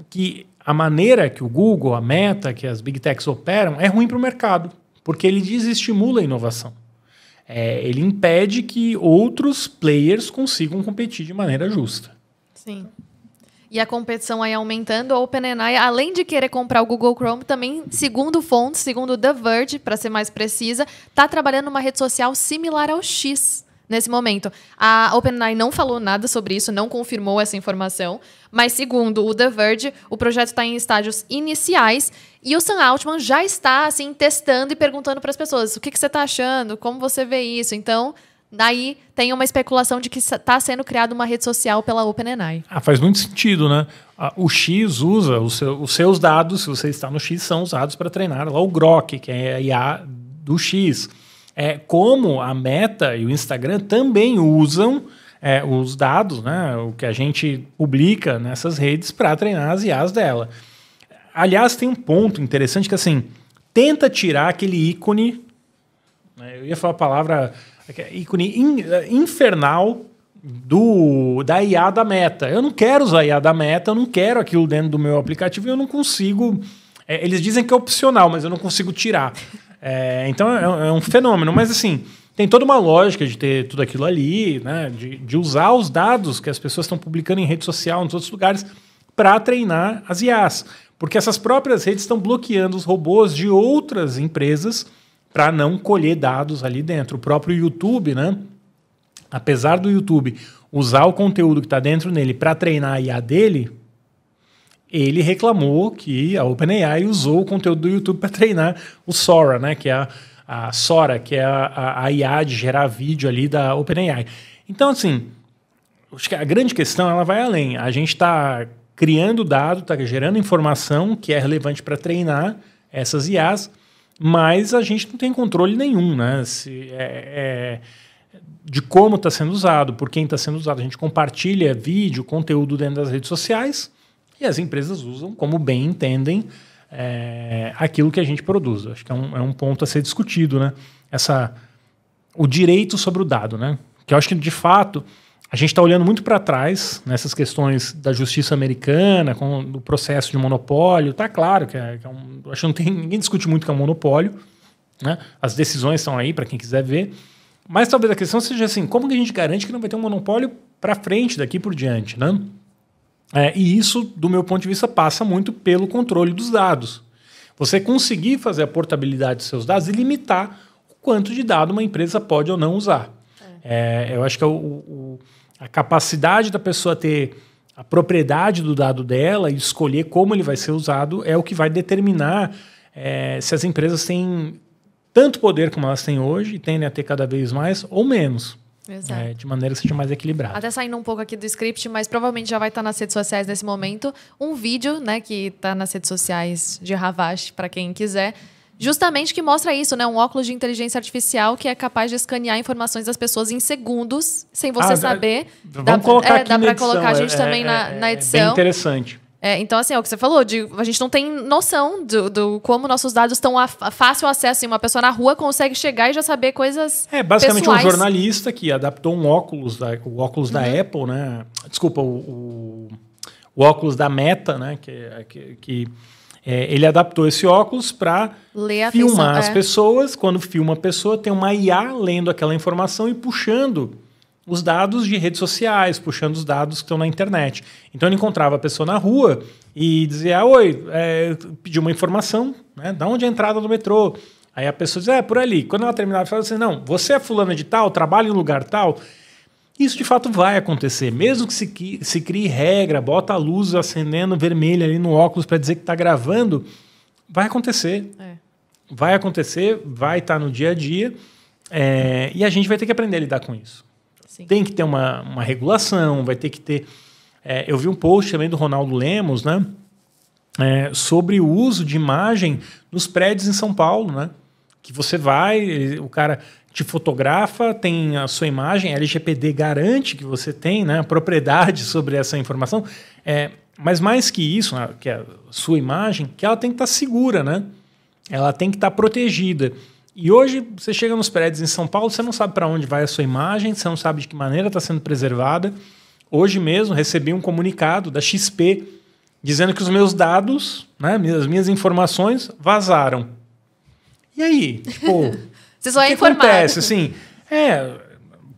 que a maneira que o Google, a Meta, que as Big Techs operam é ruim para o mercado, porque ele desestimula a inovação. Ele impede que outros players consigam competir de maneira justa. Sim. E a competição aí aumentando, a OpenAI, além de querer comprar o Google Chrome, também, segundo fontes, segundo The Verge, para ser mais precisa, está trabalhando numa rede social similar ao X nesse momento. A OpenAI não falou nada sobre isso, não confirmou essa informação, mas segundo o The Verge, o projeto está em estágios iniciais e o Sam Altman já está assim testando e perguntando para as pessoas o que você está achando, como você vê isso. Então, daí tem uma especulação de que está sendo criada uma rede social pela OpenAI. Faz muito sentido, né? O X usa os seus dados, se você está no X, são usados para treinar lá o Grok, que é a IA do X. Como a Meta e o Instagram também usam os dados, né, o que a gente publica nessas redes para treinar as IAs dela. Aliás, tem um ponto interessante que assim, tenta tirar aquele ícone, eu ia falar a palavra, ícone infernal da IA da Meta. Eu não quero usar a IA da Meta, eu não quero aquilo dentro do meu aplicativo e eu não consigo... eles dizem que é opcional, mas eu não consigo tirar. Então é um fenômeno, mas assim, tem toda uma lógica de ter tudo aquilo ali, né, de usar os dados que as pessoas estão publicando em rede social, nos outros lugares, para treinar as IAs. Porque essas próprias redes estão bloqueando os robôs de outras empresas para não colher dados ali dentro. O próprio YouTube, né, apesar do YouTube usar o conteúdo que está dentro nele para treinar a IA dele, ele reclamou que a OpenAI usou o conteúdo do YouTube para treinar o Sora, né, que é a Sora, que é a IA de gerar vídeo ali da OpenAI. Então, assim, acho que a grande questão ela vai além. A gente está criando dado, está gerando informação que é relevante para treinar essas IAs, mas a gente não tem controle nenhum, né, de como está sendo usado, por quem está sendo usado. A gente compartilha vídeo, conteúdo dentro das redes sociais, e as empresas usam como bem entendem aquilo que a gente produz. Acho que é um ponto a ser discutido, né? O direito sobre o dado, né? Que eu acho que, de fato, a gente está olhando muito para trás nessas questões da justiça americana, com o processo de monopólio. Está claro que acho que não tem, ninguém discute muito que é um monopólio, né? As decisões estão aí para quem quiser ver. Mas talvez a questão seja assim, como que a gente garante que não vai ter um monopólio para frente, daqui por diante, né? E isso, do meu ponto de vista, passa muito pelo controle dos dados. Você conseguir fazer a portabilidade dos seus dados e limitar o quanto de dado uma empresa pode ou não usar. Eu acho que a capacidade da pessoa ter a propriedade do dado dela e escolher como ele vai ser usado é o que vai determinar se as empresas têm tanto poder como elas têm hoje e tendem a ter cada vez mais ou menos. De maneira que seja mais equilibrada. Até saindo um pouco aqui do script, mas provavelmente já vai estar nas redes sociais nesse momento, um vídeo, né, que está nas redes sociais de Havashi, para quem quiser, justamente que mostra isso, né, um óculos de inteligência artificial que é capaz de escanear informações das pessoas em segundos, sem você saber. Vamos colocar aqui dá para colocar a gente também na edição. Bem interessante. Então, assim, é o que você falou, a gente não tem noção do como nossos dados estão a fácil acesso. Uma pessoa na rua consegue chegar e já saber coisas basicamente pessoais. Um jornalista que adaptou o óculos da Apple, né? Desculpa, o óculos da Meta, né? Que ele adaptou esse óculos para filmar as pessoas. Quando filma a pessoa, tem uma IA lendo aquela informação e puxando os dados de redes sociais, puxando os dados que estão na internet. Então ele encontrava a pessoa na rua e dizia, oi, pediu uma informação, né, da onde é a entrada do metrô. Aí a pessoa dizia, por ali. Quando ela terminava, falava assim, não, você é fulana de tal, trabalha em lugar tal. Isso de fato vai acontecer, mesmo que se crie regra, bota a luz acendendo vermelha ali no óculos para dizer que está gravando, vai acontecer. Vai acontecer, vai estar no dia a dia, e a gente vai ter que aprender a lidar com isso. Sim. Tem que ter uma regulação, vai ter que ter... eu vi um post também do Ronaldo Lemos, né, sobre o uso de imagem nos prédios em São Paulo, né, que você vai, o cara te fotografa, tem a sua imagem, a LGPD garante que você tem, né, a propriedade sobre essa informação, mas mais que isso, né, que é a sua imagem, que ela tem que estar segura, né? Ela tem que estar protegida. E hoje você chega nos prédios em São Paulo, você não sabe para onde vai a sua imagem, você não sabe de que maneira está sendo preservada. Hoje mesmo recebi um comunicado da XP dizendo que os meus dados, né, as minhas informações vazaram. E aí? Tipo, você só o que acontece? Assim,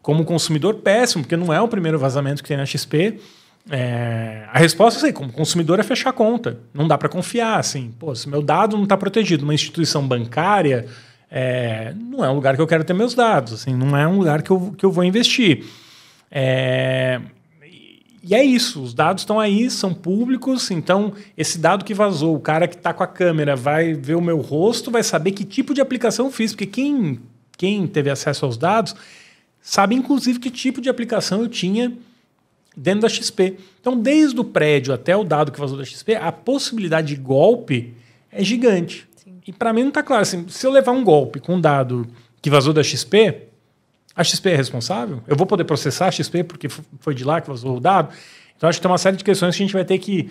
como consumidor, péssimo, porque não é o primeiro vazamento que tem na XP. A resposta, assim, como consumidor, é fechar a conta. Não dá para confiar. Assim, pô, se meu dado não está protegido numa instituição bancária, não é um lugar que eu quero ter meus dados. Assim, não é um lugar que eu vou investir. E é isso, os dados estão aí, são públicos, então esse dado que vazou, o cara que está com a câmera vai ver o meu rosto, vai saber que tipo de aplicação eu fiz, porque quem teve acesso aos dados sabe inclusive que tipo de aplicação eu tinha dentro da XP. Então, desde o prédio até o dado que vazou da XP, a possibilidade de golpe é gigante. Sim. E para mim não está claro, assim, se eu levar um golpe com um dado que vazou da XP... A XP é responsável? Eu vou poder processar a XP porque foi de lá que vazou o dado? Então, acho que tem uma série de questões que a gente vai ter que...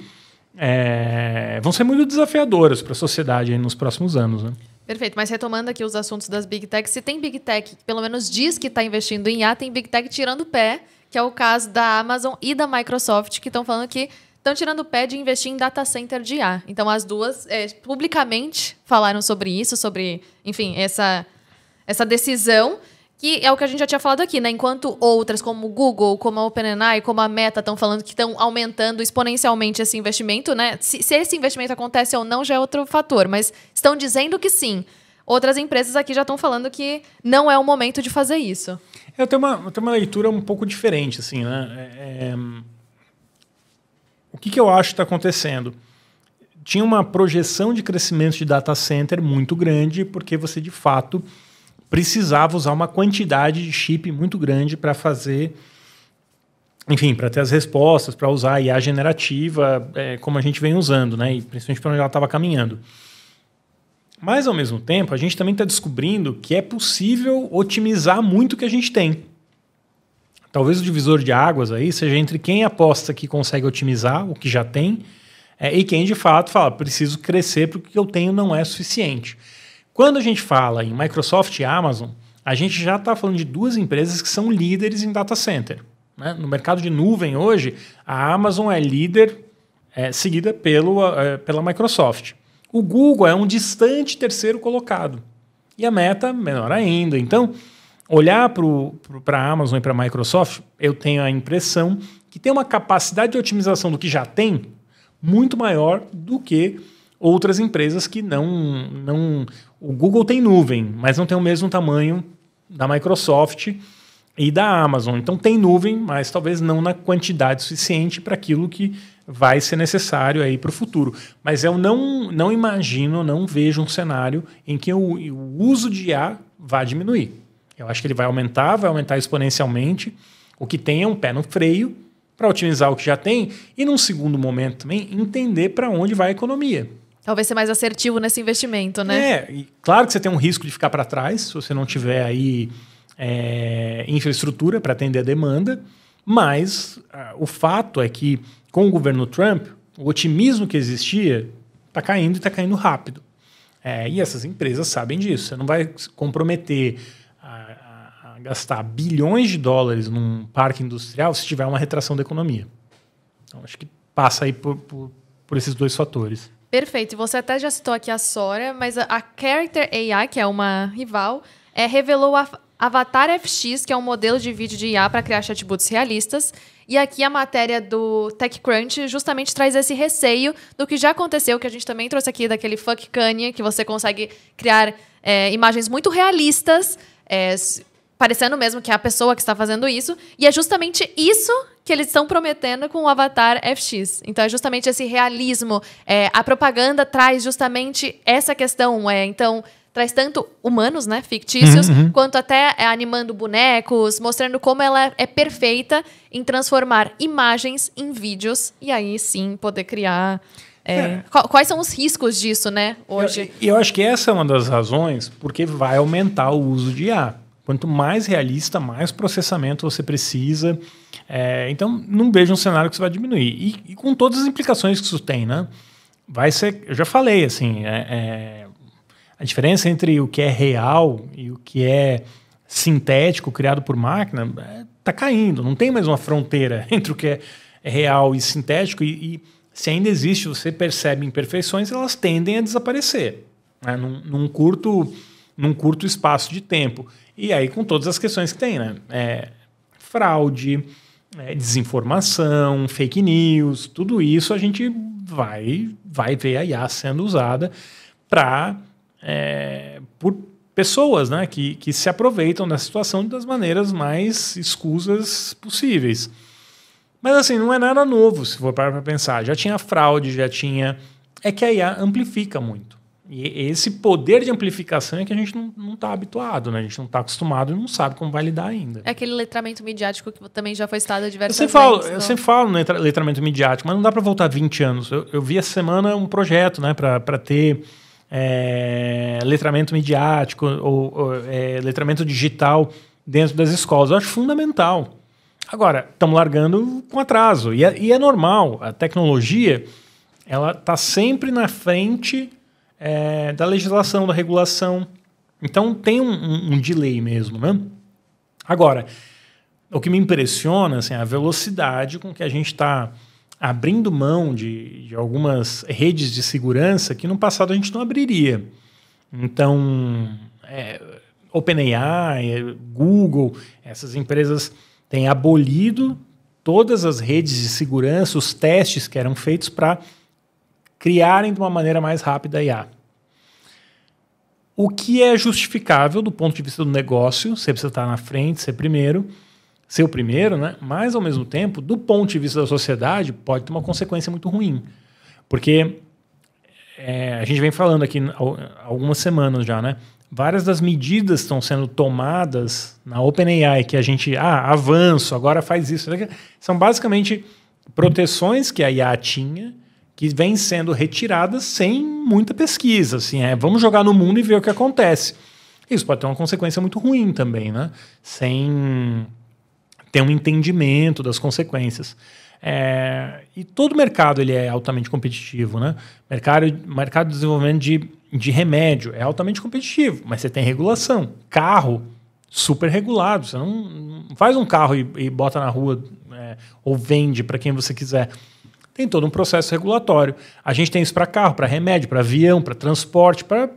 vão ser muito desafiadoras para a sociedade aí nos próximos anos, né? Perfeito, mas retomando aqui os assuntos das Big Tech, se tem Big Tech que pelo menos diz que está investindo em IA, tem Big Tech tirando o pé, que é o caso da Amazon e da Microsoft, que estão falando que estão tirando o pé de investir em data center de IA. Então, as duas publicamente falaram sobre isso, sobre, enfim, essa decisão... Que é o que a gente já tinha falado aqui, né? Enquanto outras, como o Google, como a OpenAI, como a Meta, estão falando que estão aumentando exponencialmente esse investimento, né? Se esse investimento acontece ou não já é outro fator, mas estão dizendo que sim. Outras empresas aqui já estão falando que não é o momento de fazer isso. Eu tenho uma leitura um pouco diferente, assim, né? O que eu acho que está acontecendo? Tinha uma projeção de crescimento de data center muito grande, porque você, de fato... precisava usar uma quantidade de chip muito grande para fazer, enfim, para ter as respostas, para usar a IA generativa, como a gente vem usando, né? E principalmente para onde ela estava caminhando. Mas, ao mesmo tempo, a gente também está descobrindo que é possível otimizar muito o que a gente tem. Talvez o divisor de águas aí seja entre quem aposta que consegue otimizar o que já tem e quem, de fato, fala, preciso crescer porque o que eu tenho não é suficiente. Quando a gente fala em Microsoft e Amazon, a gente já está falando de duas empresas que são líderes em data center, né? No mercado de nuvem hoje, a Amazon é líder, seguida pela Microsoft. O Google é um distante terceiro colocado. E a Meta, menor ainda. Então, olhar para a Amazon e para a Microsoft, eu tenho a impressão que tem uma capacidade de otimização do que já tem muito maior do que outras empresas que não... O Google tem nuvem, mas não tem o mesmo tamanho da Microsoft e da Amazon. Então tem nuvem, mas talvez não na quantidade suficiente para aquilo que vai ser necessário aí para o futuro. Mas eu não imagino, não vejo um cenário em que o uso de IA vai diminuir. Eu acho que ele vai aumentar exponencialmente. O que tem é um pé no freio para otimizar o que já tem e, num segundo momento também, entender para onde vai a economia. Talvez ser mais assertivo nesse investimento, né? E claro que você tem um risco de ficar para trás, se você não tiver aí infraestrutura para atender a demanda, mas o fato é que, com o governo Trump, o otimismo que existia está caindo e está caindo rápido. E essas empresas sabem disso. Você não vai se comprometer a gastar bilhões de dólares num parque industrial se tiver uma retração da economia. Então, acho que passa aí por esses dois fatores. Perfeito. E você até já citou aqui a Sora, mas a Character AI, que é uma rival, revelou a Avatar FX, que é um modelo de vídeo de IA para criar chatbots realistas. E aqui a matéria do TechCrunch justamente traz esse receio do que já aconteceu, que a gente também trouxe aqui daquele Fuck Kanye, que você consegue criar imagens muito realistas, parecendo mesmo que é a pessoa que está fazendo isso. E é justamente isso que eles estão prometendo com o Avatar FX. Então, é justamente esse realismo. A propaganda traz justamente essa questão. Então, traz tanto humanos, né, fictícios, quanto até animando bonecos, mostrando como ela é perfeita em transformar imagens em vídeos. E aí, sim, poder criar... Quais são os riscos disso, né, hoje? Eu acho que essa é uma das razões porque vai aumentar o uso de IA. Quanto mais realista, mais processamento você precisa. Então, não vejo um cenário que isso vai diminuir. E com todas as implicações que isso tem, né? Vai ser... Eu já falei, assim... a diferença entre o que é real e o que é sintético, criado por máquina, está caindo. Não tem mais uma fronteira entre o que é real e sintético. E se ainda existe, você percebe imperfeições, elas tendem a desaparecer, né? Num curto espaço de tempo. E aí, com todas as questões que tem, né? Fraude, desinformação, fake news, tudo isso a gente vai ver a IA sendo usada por pessoas, né, que se aproveitam da situação das maneiras mais escusas possíveis. Mas, assim, não é nada novo, se for para pensar. Já tinha fraude, já tinha... É que a IA amplifica muito. E esse poder de amplificação é que a gente não está habituado, né? A gente não está acostumado e não sabe como vai lidar ainda. É aquele letramento midiático que também já foi citado diversas vezes. Eu sempre falo no letramento midiático, mas não dá para voltar 20 anos. Eu vi essa semana um projeto, né, para ter letramento midiático ou letramento digital dentro das escolas. Eu acho fundamental. Agora, estamos largando com atraso. E é normal. A tecnologia ela está sempre na frente... da legislação, da regulação. Então, tem um delay mesmo, né? Agora, o que me impressiona assim, é a velocidade com que a gente está abrindo mão de algumas redes de segurança que no passado a gente não abriria. Então, OpenAI, Google, essas empresas têm abolido todas as redes de segurança, os testes que eram feitos para criarem de uma maneira mais rápida a IA. O que é justificável do ponto de vista do negócio, você precisa estar na frente, ser o primeiro, né? Mas, ao mesmo tempo, do ponto de vista da sociedade, pode ter uma consequência muito ruim. Porque a gente vem falando aqui há algumas semanas já, né? Várias das medidas estão sendo tomadas na OpenAI, que a gente, avanço, agora faz isso. São basicamente proteções que a IA tinha, que vêm sendo retiradas sem muita pesquisa. Assim, vamos jogar no mundo e ver o que acontece. Isso pode ter uma consequência muito ruim também, né? Sem ter um entendimento das consequências. E todo mercado ele é altamente competitivo, né? Mercado de desenvolvimento de remédio é altamente competitivo, mas você tem regulação. Carro, super regulado. Você não faz um carro e bota na rua ou vende para quem você quiser. Tem todo um processo regulatório. A gente tem isso para carro, para remédio, para avião, para transporte, para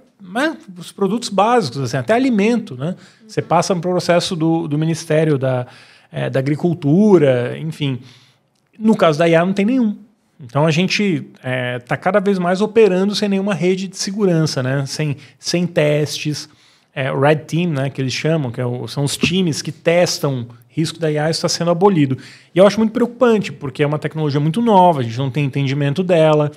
os produtos básicos, assim, até alimento, né? Você passa no processo do Ministério da Agricultura, enfim. No caso da IA não tem nenhum. Então a gente está cada vez mais operando sem nenhuma rede de segurança, né? Sem testes. O Red Team, né, que eles chamam, que são os times que testam risco da IA, está sendo abolido. E eu acho muito preocupante, porque é uma tecnologia muito nova, a gente não tem entendimento dela,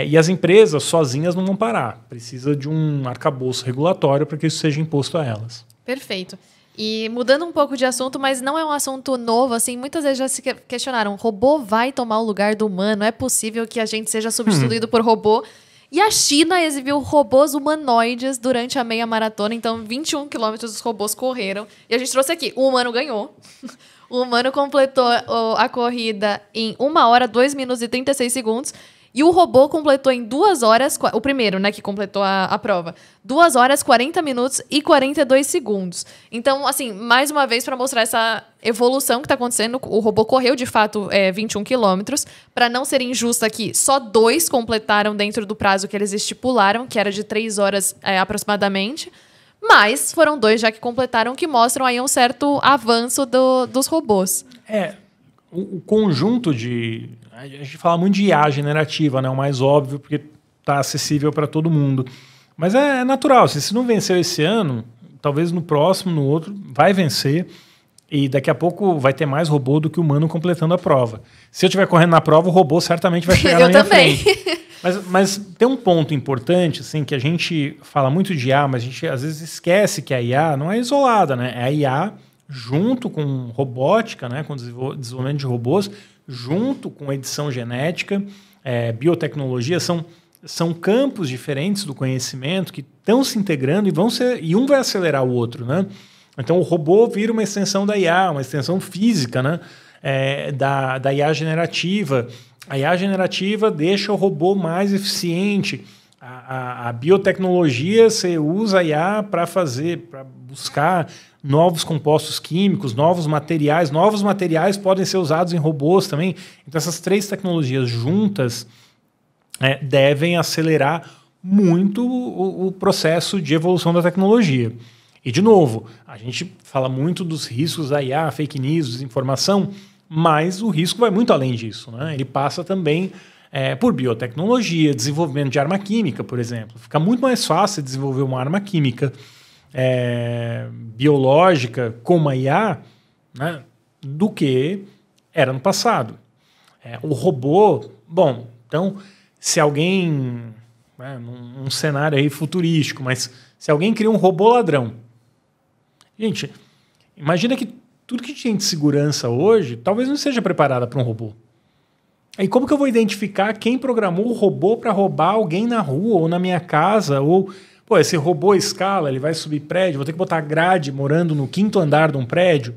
e as empresas sozinhas não vão parar. Precisa de um arcabouço regulatório para que isso seja imposto a elas. Perfeito. E mudando um pouco de assunto, mas não é um assunto novo, assim, muitas vezes já se questionaram, o robô vai tomar o lugar do humano? É possível que a gente seja substituído por robô? E a China exibiu robôs humanoides durante a meia maratona, então 21 quilômetros os robôs correram. E a gente trouxe aqui, o humano ganhou. O humano completou a corrida em 1 hora, 2 minutos e 36 segundos. E o robô completou em 2 horas... O primeiro, né, que completou a prova. 2 horas, 40 minutos e 42 segundos. Então, assim, mais uma vez, para mostrar essa evolução que está acontecendo, o robô correu, de fato, 21 quilômetros. Para não ser injusto aqui, só 2 completaram dentro do prazo que eles estipularam, que era de 3 horas aproximadamente. Mas foram 2 já que completaram, que mostram aí um certo avanço dos robôs. O conjunto de... A gente fala muito de IA generativa, né? O mais óbvio, porque está acessível para todo mundo. Mas é natural. Se não venceu esse ano, talvez no próximo, no outro, vai vencer. E daqui a pouco vai ter mais robô do que humano completando a prova. Se eu estiver correndo na prova, o robô certamente vai chegar na minha frente. Mas tem um ponto importante, assim, que a gente fala muito de IA, mas a gente às vezes esquece que a IA não é isolada, né? É a IA junto com robótica, né? Com desenvolvimento de robôs, junto com edição genética, biotecnologia, são campos diferentes do conhecimento que estão se integrando e um vai acelerar o outro, né? Então, o robô vira uma extensão da IA, uma extensão física, né? Da IA generativa. A IA generativa deixa o robô mais eficiente. A biotecnologia, você usa a IA para buscar novos compostos químicos, novos materiais. Novos materiais podem ser usados em robôs também. Então, essas 3 tecnologias juntas devem acelerar muito o processo de evolução da tecnologia. E, de novo, a gente fala muito dos riscos da IA, fake news, desinformação, mas o risco vai muito além disso, né? Ele passa também por biotecnologia, desenvolvimento de arma química, por exemplo. Fica muito mais fácil desenvolver uma arma química biológica com uma IA, né, do que era no passado. O robô... Bom, então, se alguém... num cenário aí futurístico, mas se alguém cria um robô ladrão... Gente, imagina que tudo que tem de segurança hoje talvez não seja preparada para um robô. Aí como que eu vou identificar quem programou o robô para roubar alguém na rua ou na minha casa? Ou, esse robô escala, ele vai subir prédio, vou ter que botar grade morando no 5º andar de um prédio.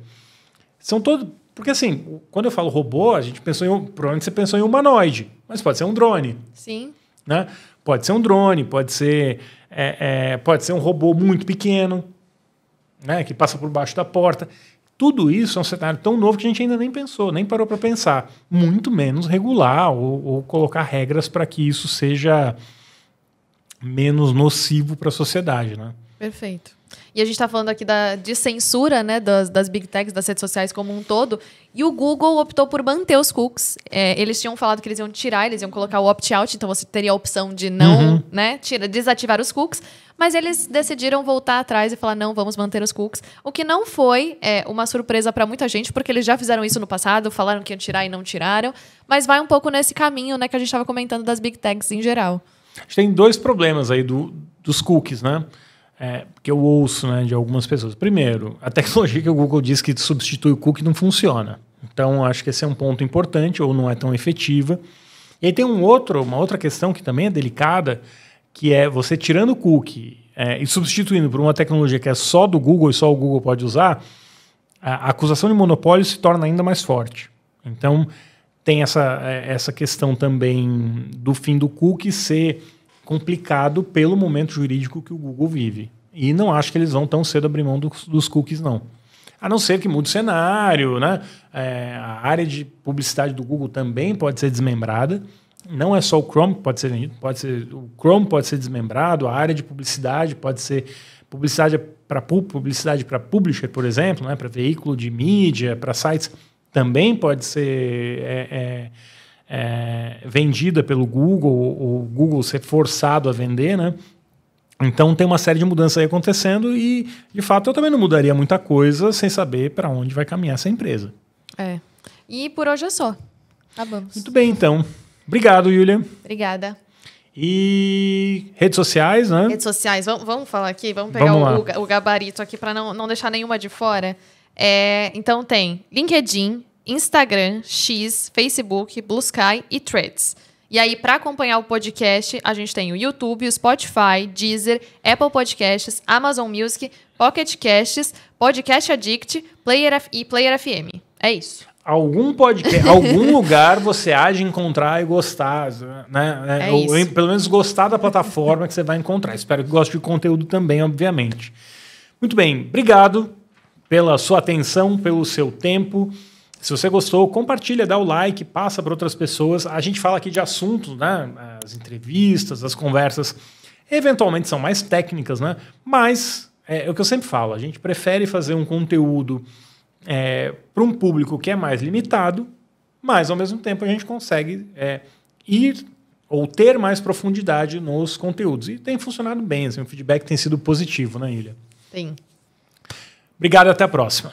São todos... Porque assim, quando eu falo robô, a gente pensou provavelmente você pensou em humanoide, mas pode ser um drone. Sim. Né? Pode ser um drone, pode ser um robô muito pequeno, né, que passa por baixo da porta. Tudo isso é um cenário tão novo que a gente ainda nem pensou, nem parou para pensar. Muito menos regular ou colocar regras para que isso seja menos nocivo para a sociedade. Né? Perfeito. E a gente está falando aqui de censura, né, das big techs, das redes sociais como um todo. E o Google optou por manter os cookies. Eles tinham falado que eles iam tirar, eles iam colocar o opt-out, então você teria a opção de não desativar os cookies. Mas eles decidiram voltar atrás e falar, não, vamos manter os cookies. O que não foi uma surpresa para muita gente, porque eles já fizeram isso no passado, falaram que iam tirar e não tiraram. Mas vai um pouco nesse caminho, né, que a gente estava comentando das big techs em geral. A gente tem 2 problemas aí dos cookies, né? Que eu ouço, né, de algumas pessoas. Primeiro, a tecnologia que o Google diz que substitui o cookie não funciona. Então, acho que esse é um ponto importante, ou não é tão efetiva. E aí tem uma outra questão que também é delicada, que é você tirando o cookie e substituindo por uma tecnologia que é só do Google e só o Google pode usar, a acusação de monopólio se torna ainda mais forte. Então, tem essa questão também do fim do cookie ser complicado pelo momento jurídico que o Google vive. E não acho que eles vão tão cedo abrir mão dos cookies, não. A não ser que mude o cenário, né? A área de publicidade do Google também pode ser desmembrada. Não é só o Chrome que pode ser vendido, o Chrome pode ser desmembrado, a área de publicidade pode ser publicidade para publisher, por exemplo, né? Para veículo de mídia, para sites, também pode ser vendida pelo Google, ou o Google ser forçado a vender, né? Então tem uma série de mudanças aí acontecendo e, de fato, eu também não mudaria muita coisa sem saber para onde vai caminhar essa empresa. E por hoje é só. Acabamos. Muito bem, então. Obrigado, Yulia. Obrigada. E redes sociais, né? Redes sociais. Vamos falar aqui, vamos pegar o gabarito aqui para não deixar nenhuma de fora. Então tem LinkedIn, Instagram, X, Facebook, Blue Sky e Threads. E aí, para acompanhar o podcast, a gente tem o YouTube, o Spotify, Deezer, Apple Podcasts, Amazon Music, Pocket Casts, Podcast Addict, Player FM. É isso. algum podcast, algum lugar você há de encontrar e gostar, né? Ou pelo menos gostar da plataforma que você vai encontrar. Espero que goste de conteúdo também, obviamente. Muito bem, obrigado pela sua atenção, pelo seu tempo. Se você gostou, compartilha, dá o like, passa para outras pessoas. A gente fala aqui de assuntos, né? As entrevistas, as conversas, eventualmente são mais técnicas, né? Mas é o que eu sempre falo, a gente prefere fazer um conteúdo para um público que é mais limitado, mas ao mesmo tempo a gente consegue ir ou ter mais profundidade nos conteúdos. E tem funcionado bem, assim, o feedback tem sido positivo, né, Ilha? Sim. Obrigado, até a próxima.